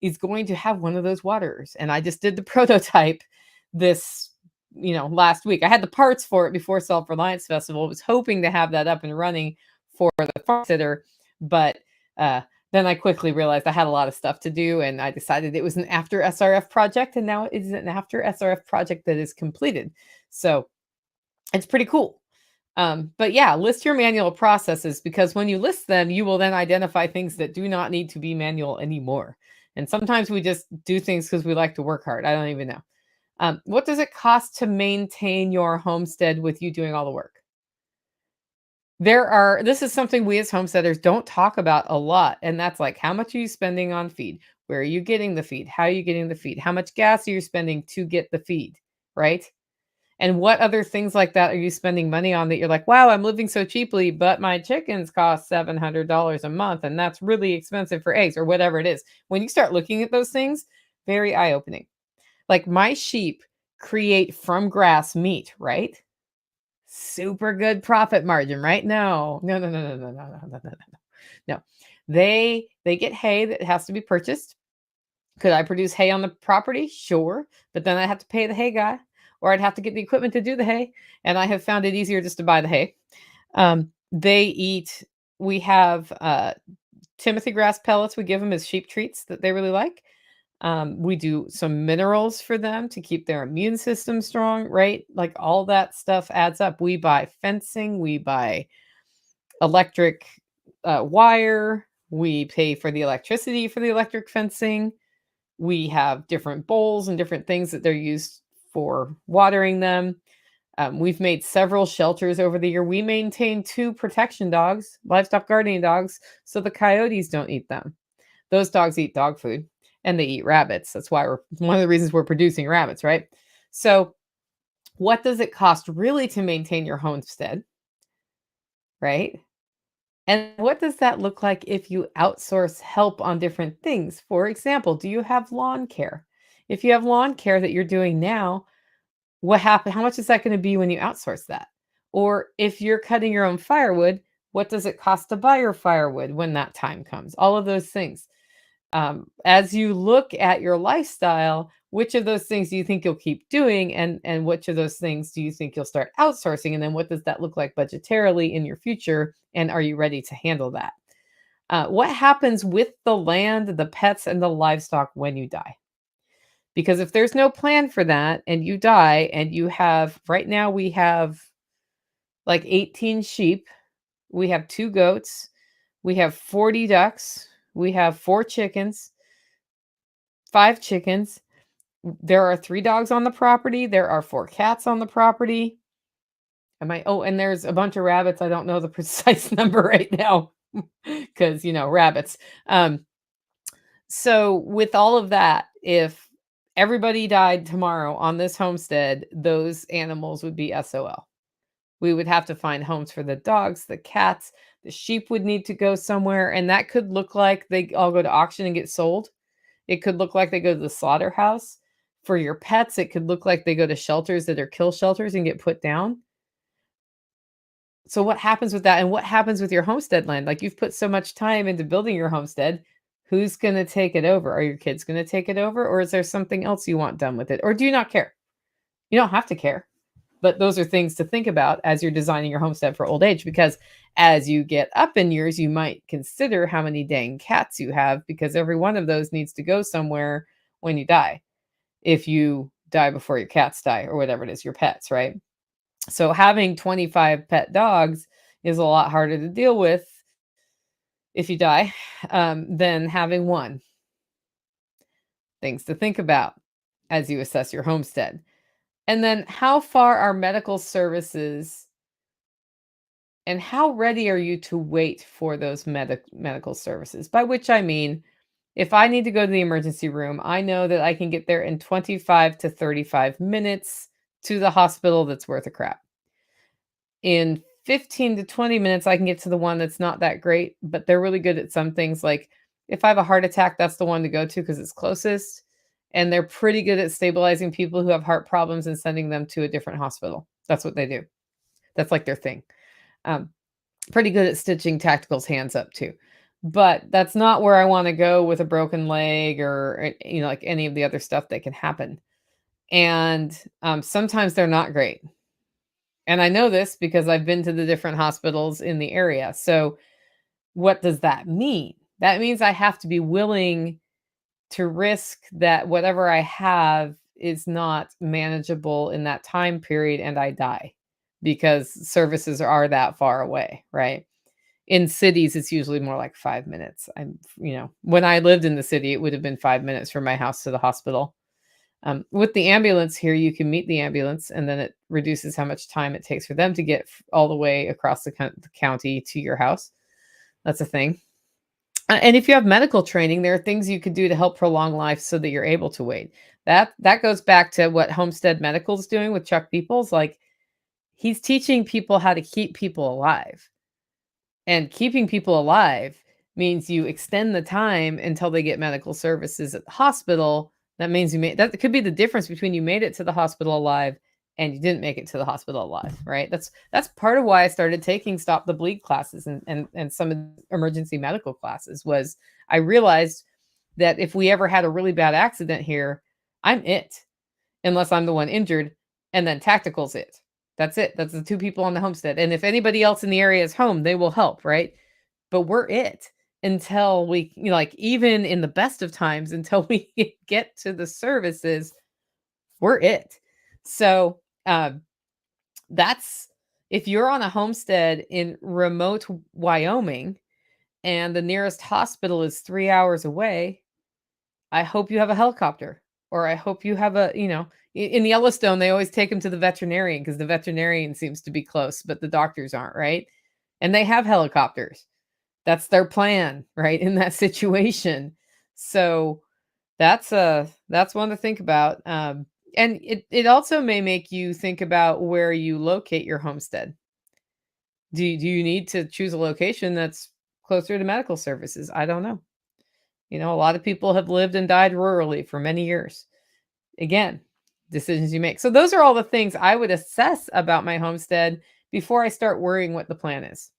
is going to have one of those waterers. And I just did the prototype this last week. I had the parts for it before Self-Reliance Festival. I was hoping to have that up and running for the farm sitter, but uh, then I quickly realized I had a lot of stuff to do, and I decided it was an after SRF project, and now it is an after SRF project that is completed. So it's pretty cool. But yeah, list your manual processes, because when you list them, you will then identify things that do not need to be manual anymore. And sometimes we just do things because we like to work hard. I don't even know. What does it cost to maintain your homestead with you doing all the work? This is something we as homesteaders don't talk about a lot. And that's like, how much are you spending on feed? Where are you getting the feed? How are you getting the feed? How much gas are you spending to get the feed? Right? And what other things like that are you spending money on that you're like, wow, I'm living so cheaply, but my chickens cost $700 a month, and that's really expensive for eggs, or whatever it is. When you start looking at those things, very eye opening. Like, my sheep create from grass meat, right? Super good profit margin, right? No, no, no, no, no, no, no, no, no, no, no. No, they get hay that has to be purchased. Could I produce hay on the property? Sure, but then I have to pay the hay guy, or I'd have to get the equipment to do the hay, and I have found it easier just to buy the hay. They eat. We have Timothy grass pellets. We give them as sheep treats that they really like. We do some minerals for them to keep their immune system strong, right? Like, all that stuff adds up. We buy fencing. We buy electric wire. We pay for the electricity for the electric fencing. We have different bowls and different things that they're used for watering them. We've made several shelters over the year. We maintain 2 protection dogs, livestock guardian dogs, so the coyotes don't eat them. Those dogs eat dog food, and they eat rabbits. That's why we're one of the reasons we're producing rabbits, right? So, what does it cost really to maintain your homestead, right? And what does that look like if you outsource help on different things? For example, do you have lawn care? If you have lawn care that you're doing now, how much is that going to be when you outsource that? Or if you're cutting your own firewood, what does it cost to buy your firewood when that time comes? All of those things. As you look at your lifestyle, which of those things do you think you'll keep doing, and which of those things do you think you'll start outsourcing? And then what does that look like budgetarily in your future? And are you ready to handle that? What happens with the land, the pets, and the livestock when you die? Because if there's no plan for that and you die, and you have, right now we have like 18 sheep, we have 2 goats, we have 40 ducks, we have 4 chickens, 5 chickens. There are 3 dogs on the property. There are 4 cats on the property. And there's a bunch of rabbits. I don't know the precise number right now because, rabbits. So with all of that, if everybody died tomorrow on this homestead, those animals would be SOL. We would have to find homes for the dogs, the cats, the sheep would need to go somewhere. And that could look like they all go to auction and get sold. It could look like they go to the slaughterhouse. For your pets, it could look like they go to shelters that are kill shelters and get put down. So what happens with that? And what happens with your homestead land? Like, you've put so much time into building your homestead. Who's going to take it over? Are your kids going to take it over? Or is there something else you want done with it? Or do you not care? You don't have to care. But those are things to think about as you're designing your homestead for old age, because as you get up in years, you might consider how many dang cats you have, because every one of those needs to go somewhere when you die. If you die before your cats die, or whatever it is, your pets, right? So having 25 pet dogs is a lot harder to deal with if you die than having one. Things to think about as you assess your homestead. And then, how far are medical services, and how ready are you to wait for those medical services? By which I mean, if I need to go to the emergency room, I know that I can get there in 25 to 35 minutes to the hospital that's worth a crap. In 15 to 20 minutes, I can get to the one that's not that great, but they're really good at some things. Like, if I have a heart attack, that's the one to go to because it's closest. And they're pretty good at stabilizing people who have heart problems and sending them to a different hospital. That's what they do. That's like their thing. Pretty good at stitching tactical's hands up too. But that's not where I want to go with a broken leg, or like any of the other stuff that can happen. And sometimes they're not great. And I know this because I've been to the different hospitals in the area. So, what does that mean? That means I have to be willing to risk that whatever I have is not manageable in that time period and I die because services are that far away, right? In cities, it's usually more like 5 minutes. When I lived in the city, it would have been 5 minutes from my house to the hospital. With the ambulance here, you can meet the ambulance, and then it reduces how much time it takes for them to get all the way across the county to your house. That's a thing. And if you have medical training, there are things you could do to help prolong life so that you're able to wait. That goes back to what Homestead Medical is doing with Chuck Peoples. Like he's teaching people how to keep people alive. And keeping people alive means you extend the time until they get medical services at the hospital. That means that could be the difference between you made it to the hospital alive and you didn't make it to the hospital alive, right? That's part of why I started taking Stop the Bleed classes and some of the emergency medical classes was I realized that if we ever had a really bad accident here, I'm it unless I'm the one injured, and then tactical's it. That's it. That's the two people on the homestead. And if anybody else in the area is home, they will help, right? But we're it until we, like even in the best of times, until we get to the services, we're it. So that's if you're on a homestead in remote Wyoming and the nearest hospital is 3 hours away, I hope you have a helicopter, or I hope you have in Yellowstone, they always take them to the veterinarian because the veterinarian seems to be close, but the doctors aren't, right? And they have helicopters. That's their plan, right? In that situation. So that's one to think about. And it also may make you think about where you locate your homestead. Do you need to choose a location that's closer to medical services? I don't know. A lot of people have lived and died rurally for many years. Again, decisions you make. So those are all the things I would assess about my homestead before I start worrying what the plan is.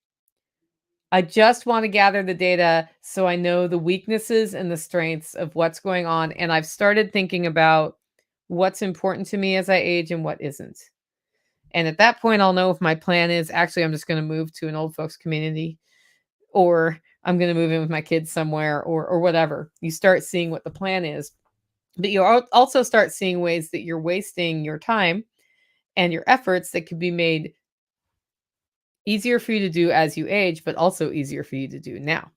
I just want to gather the data so I know the weaknesses and the strengths of what's going on. And I've started thinking about what's important to me as I age and what isn't. And at that point, I'll know if my plan is actually I'm just going to move to an old folks community, or I'm going to move in with my kids somewhere, or whatever. You start seeing what the plan is, but you also start seeing ways that you're wasting your time and your efforts that could be made easier for you to do as you age, but also easier for you to do now.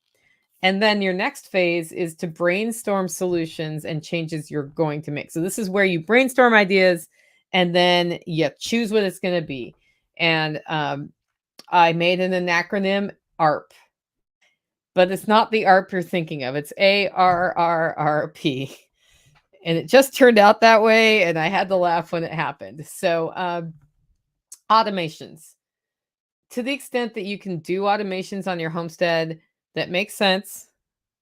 And then your next phase is to brainstorm solutions and changes you're going to make. So this is where you brainstorm ideas and then you choose what it's going to be. And I made an acronym ARP, but it's not the ARP you're thinking of. It's ARRRP. And it just turned out that way. And I had to laugh when it happened. So automations. To the extent that you can do automations on your homestead that make sense,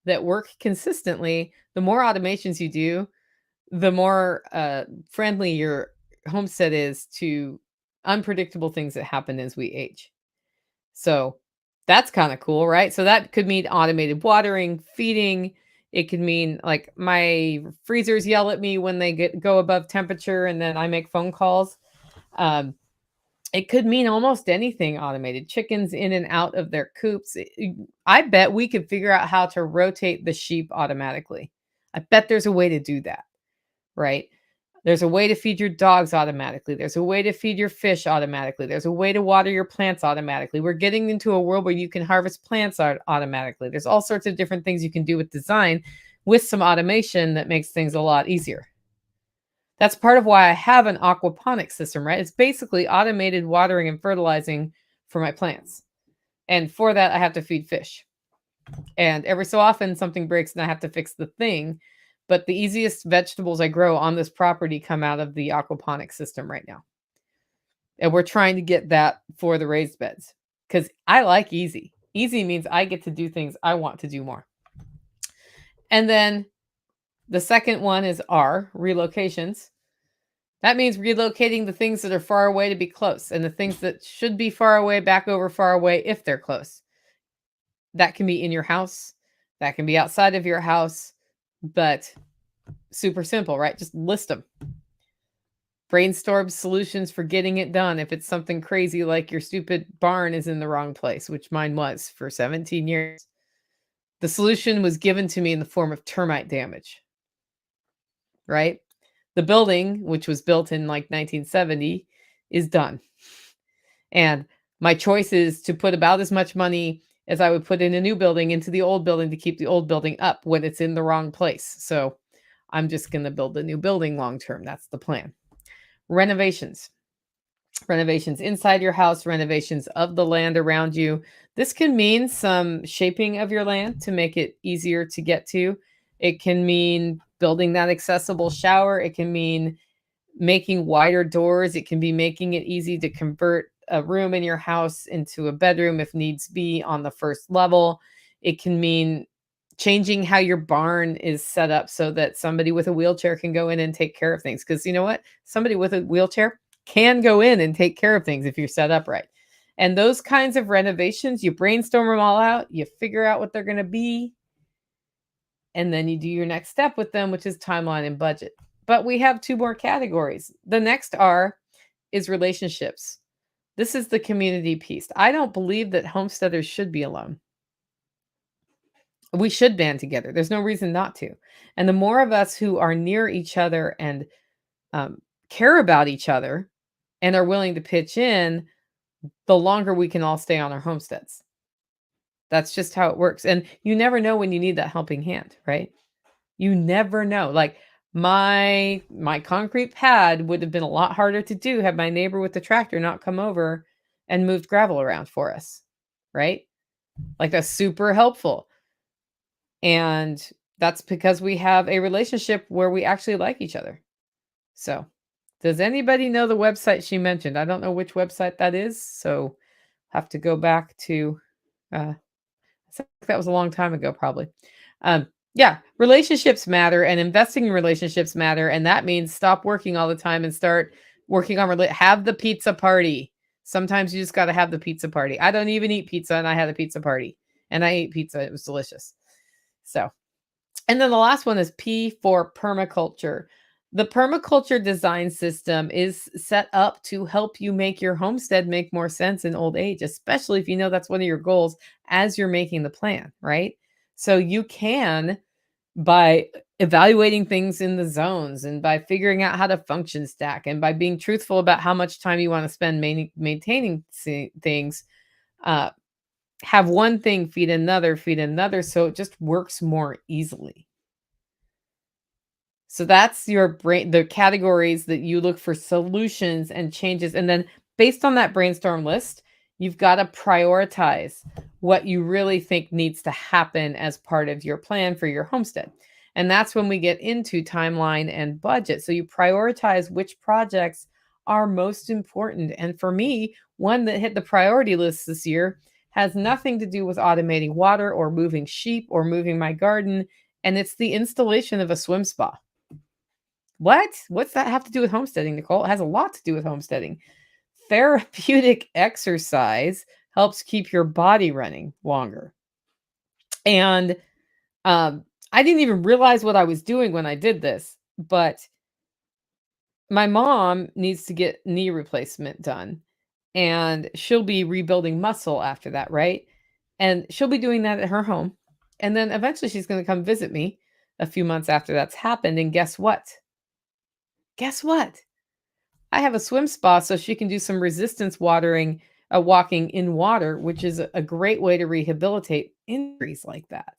that work consistently, the more automations you do, the more friendly your homestead is to unpredictable things that happen as we age. So that's kind of cool, right? So that could mean automated watering, feeding. It could mean like my freezers yell at me when they go above temperature, and then I make phone calls. Um, it could mean almost anything automated. Chickens in and out of their coops. I bet we could figure out how to rotate the sheep automatically. I bet there's a way to do that, right? There's a way to feed your dogs automatically. There's a way to feed your fish automatically. There's a way to water your plants automatically. We're getting into a world where you can harvest plants automatically. There's all sorts of different things you can do with design with some automation that makes things a lot easier. That's part of why I have an aquaponics system, right? It's basically automated watering and fertilizing for my plants. And for that, I have to feed fish. And every so often something breaks and I have to fix the thing. But the easiest vegetables I grow on this property come out of the aquaponics system right now. And we're trying to get that for the raised beds because I like easy. Easy means I get to do things I want to do more. And then the second one is R, relocations. That means relocating the things that are far away to be close, and the things that should be far away back over far away if they're close. That can be in your house. That can be outside of your house, but super simple, right? Just list them. Brainstorm solutions for getting it done if it's something crazy like your stupid barn is in the wrong place, which mine was for 17 years. The solution was given to me in the form of termite damage, right? The building, which was built in like 1970, is done. And my choice is to put about as much money as I would put in a new building into the old building to keep the old building up when it's in the wrong place. So I'm just going to build a new building long term. That's the plan. Renovations. Renovations inside your house, renovations of the land around you. This can mean some shaping of your land to make it easier to get to. It can mean building that accessible shower. It can mean making wider doors. It can be making it easy to convert a room in your house into a bedroom if needs be on the first level. It can mean changing how your barn is set up so that somebody with a wheelchair can go in and take care of things. Because you know what? Somebody with a wheelchair can go in and take care of things if you're set up right. And those kinds of renovations, you brainstorm them all out, you figure out what they're going to be, and then you do your next step with them, which is timeline and budget. But we have two more categories. The next R is relationships. This is the community piece. I don't believe that homesteaders should be alone. We should band together. There's no reason not to. And the more of us who are near each other and care about each other and are willing to pitch in, the longer we can all stay on our homesteads. That's just how it works. And you never know when you need that helping hand, right? You never know. Like my concrete pad would have been a lot harder to do had my neighbor with the tractor not come over and moved gravel around for us, right? Like that's super helpful. And that's because we have a relationship where we actually like each other. So, does anybody know the website she mentioned? I don't know which website that is, so have to go back to I think that was a long time ago probably. Yeah, relationships matter and investing in relationships matter, and that means stop working all the time and start working on have the pizza party. Sometimes you just got to have the pizza party. I don't even eat pizza and I had a pizza party and I ate pizza. It was delicious. So, and then the last one is P for permaculture. The permaculture design system is set up to help you make your homestead make more sense in old age, especially if you know that's one of your goals as you're making the plan, right? So you can, by evaluating things in the zones and by figuring out how to function stack and by being truthful about how much time you want to spend maintaining things, have one thing feed another, so it just works more easily. So that's your brain, the categories that you look for solutions and changes. And then based on that brainstorm list, you've got to prioritize what you really think needs to happen as part of your plan for your homestead. And that's when we get into timeline and budget. So you prioritize which projects are most important. And for me, one that hit the priority list this year has nothing to do with automating water or moving sheep or moving my garden. And it's the installation of a swim spa. What? What's that have to do with homesteading, Nicole? It has a lot to do with homesteading. Therapeutic exercise helps keep your body running longer. And I didn't even realize what I was doing when I did this, but my mom needs to get knee replacement done, and she'll be rebuilding muscle after that, right? And she'll be doing that at her home. And then eventually she's going to come visit me a few months after that's happened. And guess what? Guess what? I have a swim spa so she can do some resistance walking in water, which is a great way to rehabilitate injuries like that.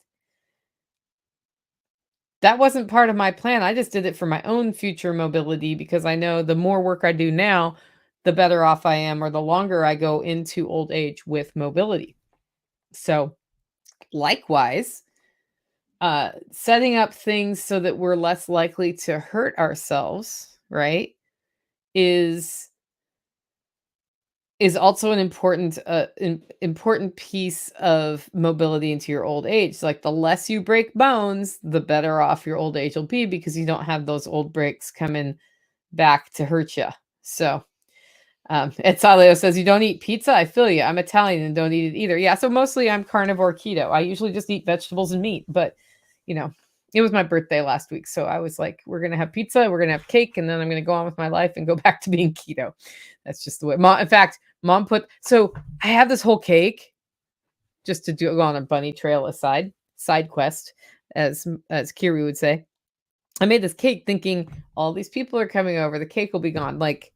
That wasn't part of my plan. I just did it for my own future mobility because I know the more work I do now, the better off I am or the longer I go into old age with mobility. So, likewise, setting up things so that we're less likely to hurt ourselves, right, is also an important piece of mobility into your old age. Like the less you break bones, the better off your old age will be because you don't have those old breaks coming back to hurt you. So, Etzaleo says, you don't eat pizza? I feel you. I'm Italian and don't eat it either. Yeah, so mostly I'm carnivore keto. I usually just eat vegetables and meat, but, you know, it was my birthday last week, so I was like, "We're gonna have pizza, we're gonna have cake, and then I'm gonna go on with my life and go back to being keto." That's just the way. Mom, in fact, mom put. So I have this whole cake just to do go on a bunny trail aside, side quest, as Kiri would say. I made this cake thinking all these people are coming over, the cake will be gone. Like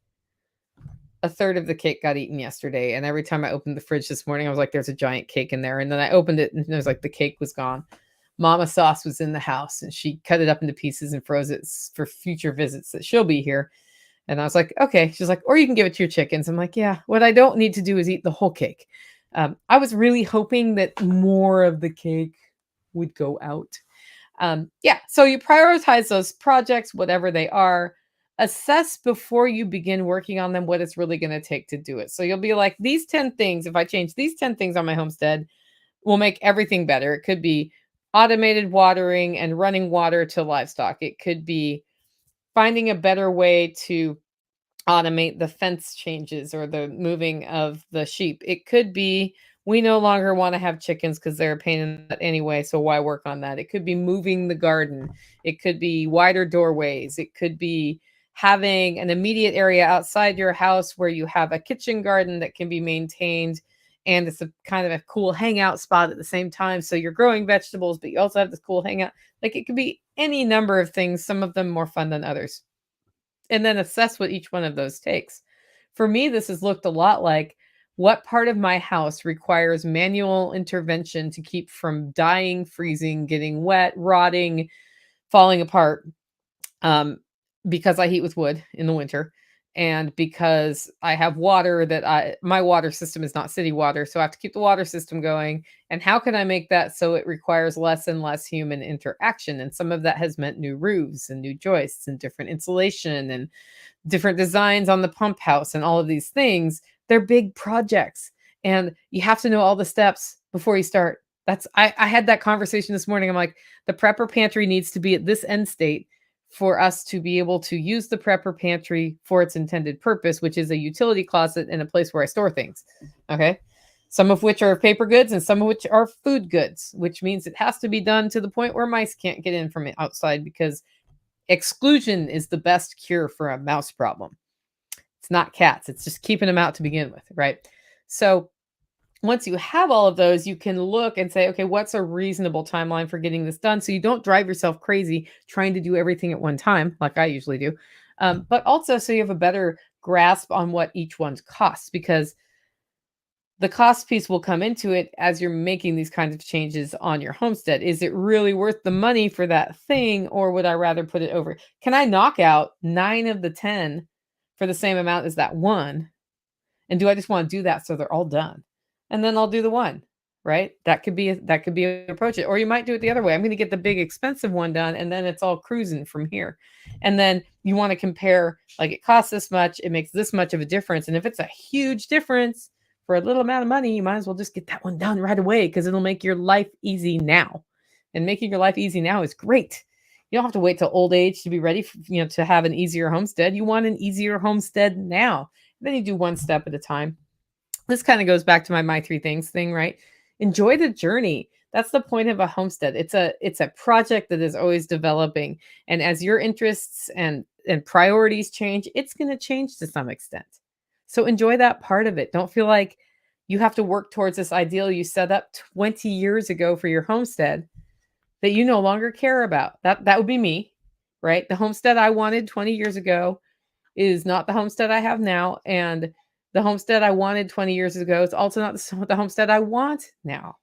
a third of the cake got eaten yesterday, and every time I opened the fridge this morning, I was like, "There's a giant cake in there," and then I opened it, and it was like the cake was gone. Mama Sauce was in the house, and she cut it up into pieces and froze it for future visits that she'll be here. And I was like, "Okay." She's like, "Or you can give it to your chickens." I'm like, "Yeah." What I don't need to do is eat the whole cake. I was really hoping that more of the cake would go out. Yeah, so you prioritize those projects, whatever they are. Assess before you begin working on them what it's really going to take to do it. So you'll be like, these 10 things, if I change these 10 things on my homestead, will make everything better. It could be automated watering and running water to livestock. It could be finding a better way to automate the fence changes or the moving of the sheep. It could be we no longer want to have chickens because they're a pain in the butt anyway, so why work on that? It could be moving the garden. It could be wider doorways. It could be having an immediate area outside your house where you have a kitchen garden that can be maintained and it's a kind of a cool hangout spot at the same time. So you're growing vegetables, but you also have this cool hangout. Like it could be any number of things, some of them more fun than others, and then assess what each one of those takes. For me, this has looked a lot like what part of my house requires manual intervention to keep from dying, freezing, getting wet, rotting, falling apart, um, because I heat with wood in the winter and because I have water that my water system is not city water, so I have to keep the water system going. And how can I make that so it requires less and less human interaction? And some of that has meant new roofs and new joists and different insulation and different designs on the pump house and all of these things. They're big projects and you have to know all the steps before you start. I had that conversation this morning. I'm like, the prepper pantry needs to be at this end state for us to be able to use the prepper pantry for its intended purpose, which is a utility closet and a place where I store things. Okay. Some of which are paper goods and some of which are food goods, which means it has to be done to the point where mice can't get in from outside because exclusion is the best cure for a mouse problem. It's not cats. It's just keeping them out to begin with, right? So once you have all of those, you can look and say, okay, what's a reasonable timeline for getting this done? So you don't drive yourself crazy trying to do everything at one time, like I usually do. But also so you have a better grasp on what each one's costs, because the cost piece will come into it as you're making these kinds of changes on your homestead. Is it really worth the money for that thing, or would I rather put it over? Can I knock out 9 of the 10 for the same amount as that one? And do I just want to do that so they're all done? And then I'll do the one, right? That could be an approach it. Or you might do it the other way. I'm going to get the big expensive one done and then it's all cruising from here. And then you want to compare, like, it costs this much, it makes this much of a difference. And if it's a huge difference for a little amount of money, you might as well just get that one done right away because it'll make your life easy now. And making your life easy now is great. You don't have to wait till old age to be ready for, to have an easier homestead. You want an easier homestead now. Then you do one step at a time. This kind of goes back to my 3 things thing, right? Enjoy the journey. That's the point of a homestead. It's a project that is always developing. And as your interests and priorities change, it's going to change to some extent. So enjoy that part of it. Don't feel like you have to work towards this ideal you set up 20 years ago for your homestead that you no longer care about. That would be me, right? The homestead I wanted 20 years ago is not the homestead I have now. And the homestead I wanted 20 years ago is also not the homestead I want now.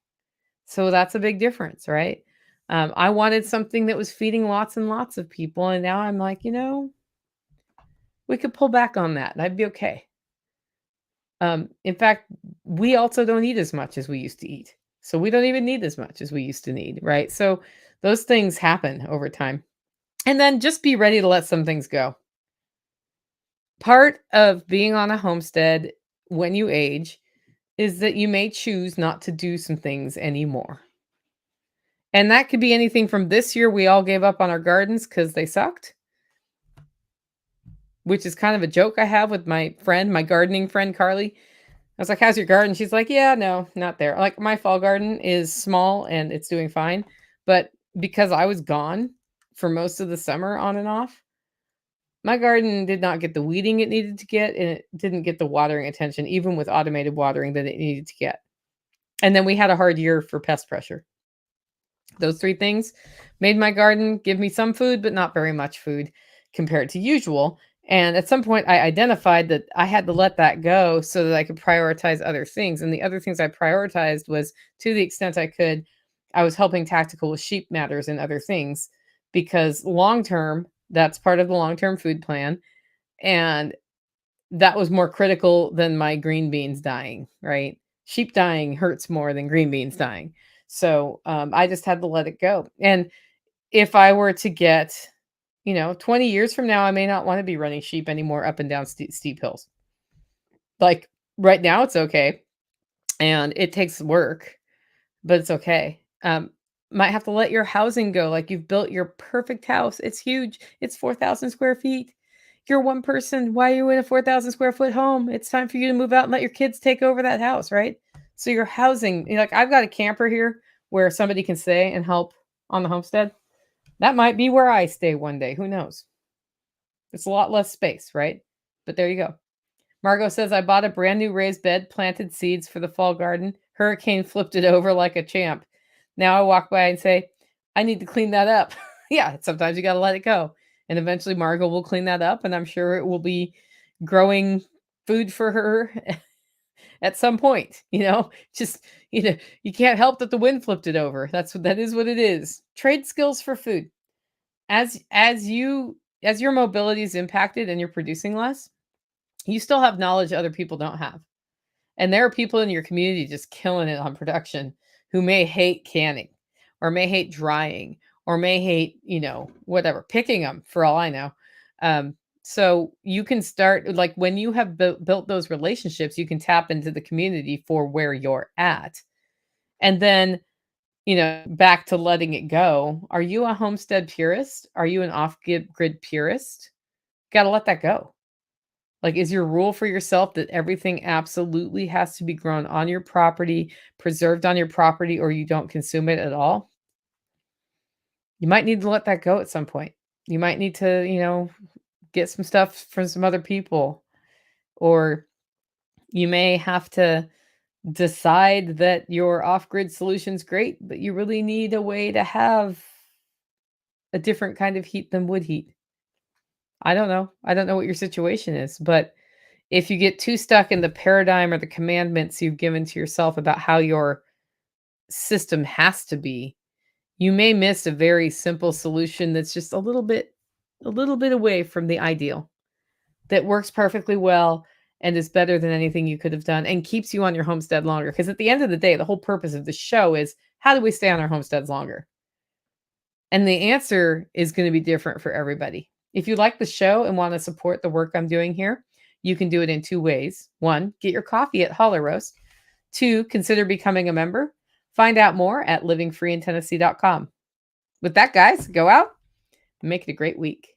So that's a big difference, right? I wanted something that was feeding lots and lots of people. And now I'm like, we could pull back on that and I'd be okay. In fact, we also don't eat as much as we used to eat. So we don't even need as much as we used to need, right? So those things happen over time. And then just be ready to let some things go. Part of being on a homestead when you age is that you may choose not to do some things anymore. And that could be anything from this year, we all gave up on our gardens because they sucked, which is kind of a joke I have with my friend, my gardening friend, Carly. I was like, how's your garden? She's like, yeah, no, not there. Like, my fall garden is small and it's doing fine. But because I was gone for most of the summer on and off, my garden did not get the weeding it needed to get, and it didn't get the watering attention, even with automated watering, that it needed to get. And then we had a hard year for pest pressure. Those 3 things made my garden give me some food, but not very much food compared to usual. And at some point, I identified that I had to let that go so that I could prioritize other things. And the other things I prioritized was, to the extent I could, I was helping tactical with sheep matters and other things, because long term, that's part of the long term food plan. And that was more critical than my green beans dying, right? Sheep dying hurts more than green beans dying. So I just had to let it go. And if I were to get, 20 years from now, I may not want to be running sheep anymore up and down steep hills. Like right now, it's okay. And it takes work, but it's okay. Might have to let your housing go. Like, you've built your perfect house. It's huge. It's 4,000 square feet. You're one person. Why are you in a 4,000 square foot home? It's time for you to move out and let your kids take over that house, right? So your housing, like, I've got a camper here where somebody can stay and help on the homestead. That might be where I stay one day. Who knows? It's a lot less space, right? But there you go. Margot says, I bought a brand new raised bed, planted seeds for the fall garden. Hurricane flipped it over like a champ. Now I walk by and say, I need to clean that up. Yeah, sometimes you got to let it go. And eventually Margot will clean that up, and I'm sure it will be growing food for her at some point. Just, you can't help that the wind flipped it over. That is what it is. Trade skills for food. As your mobility is impacted and you're producing less, you still have knowledge other people don't have. And there are people in your community just killing it on production who may hate canning, or may hate drying, or may hate, whatever, picking them, for all I know. So you can start, like, when you have built those relationships, you can tap into the community for where you're at. And then, back to letting it go. Are you a homestead purist? Are you an off-grid purist? Got to let that go. Like, is your rule for yourself that everything absolutely has to be grown on your property, preserved on your property, or you don't consume it at all? You might need to let that go at some point. You might need to, get some stuff from some other people, or you may have to decide that your off-grid solution's great, but you really need a way to have a different kind of heat than wood heat. I don't know. I don't know what your situation is, but if you get too stuck in the paradigm or the commandments you've given to yourself about how your system has to be, you may miss a very simple solution that's just a little bit away from the ideal, that works perfectly well and is better than anything you could have done and keeps you on your homestead longer. Because at the end of the day, the whole purpose of the show is, how do we stay on our homesteads longer? And the answer is going to be different for everybody. If you like the show and want to support the work I'm doing here, you can do it in 2 ways. 1, get your coffee at Holler Roast. 2, consider becoming a member. Find out more at livingfreeintennessee.com. With that, guys, go out and make it a great week.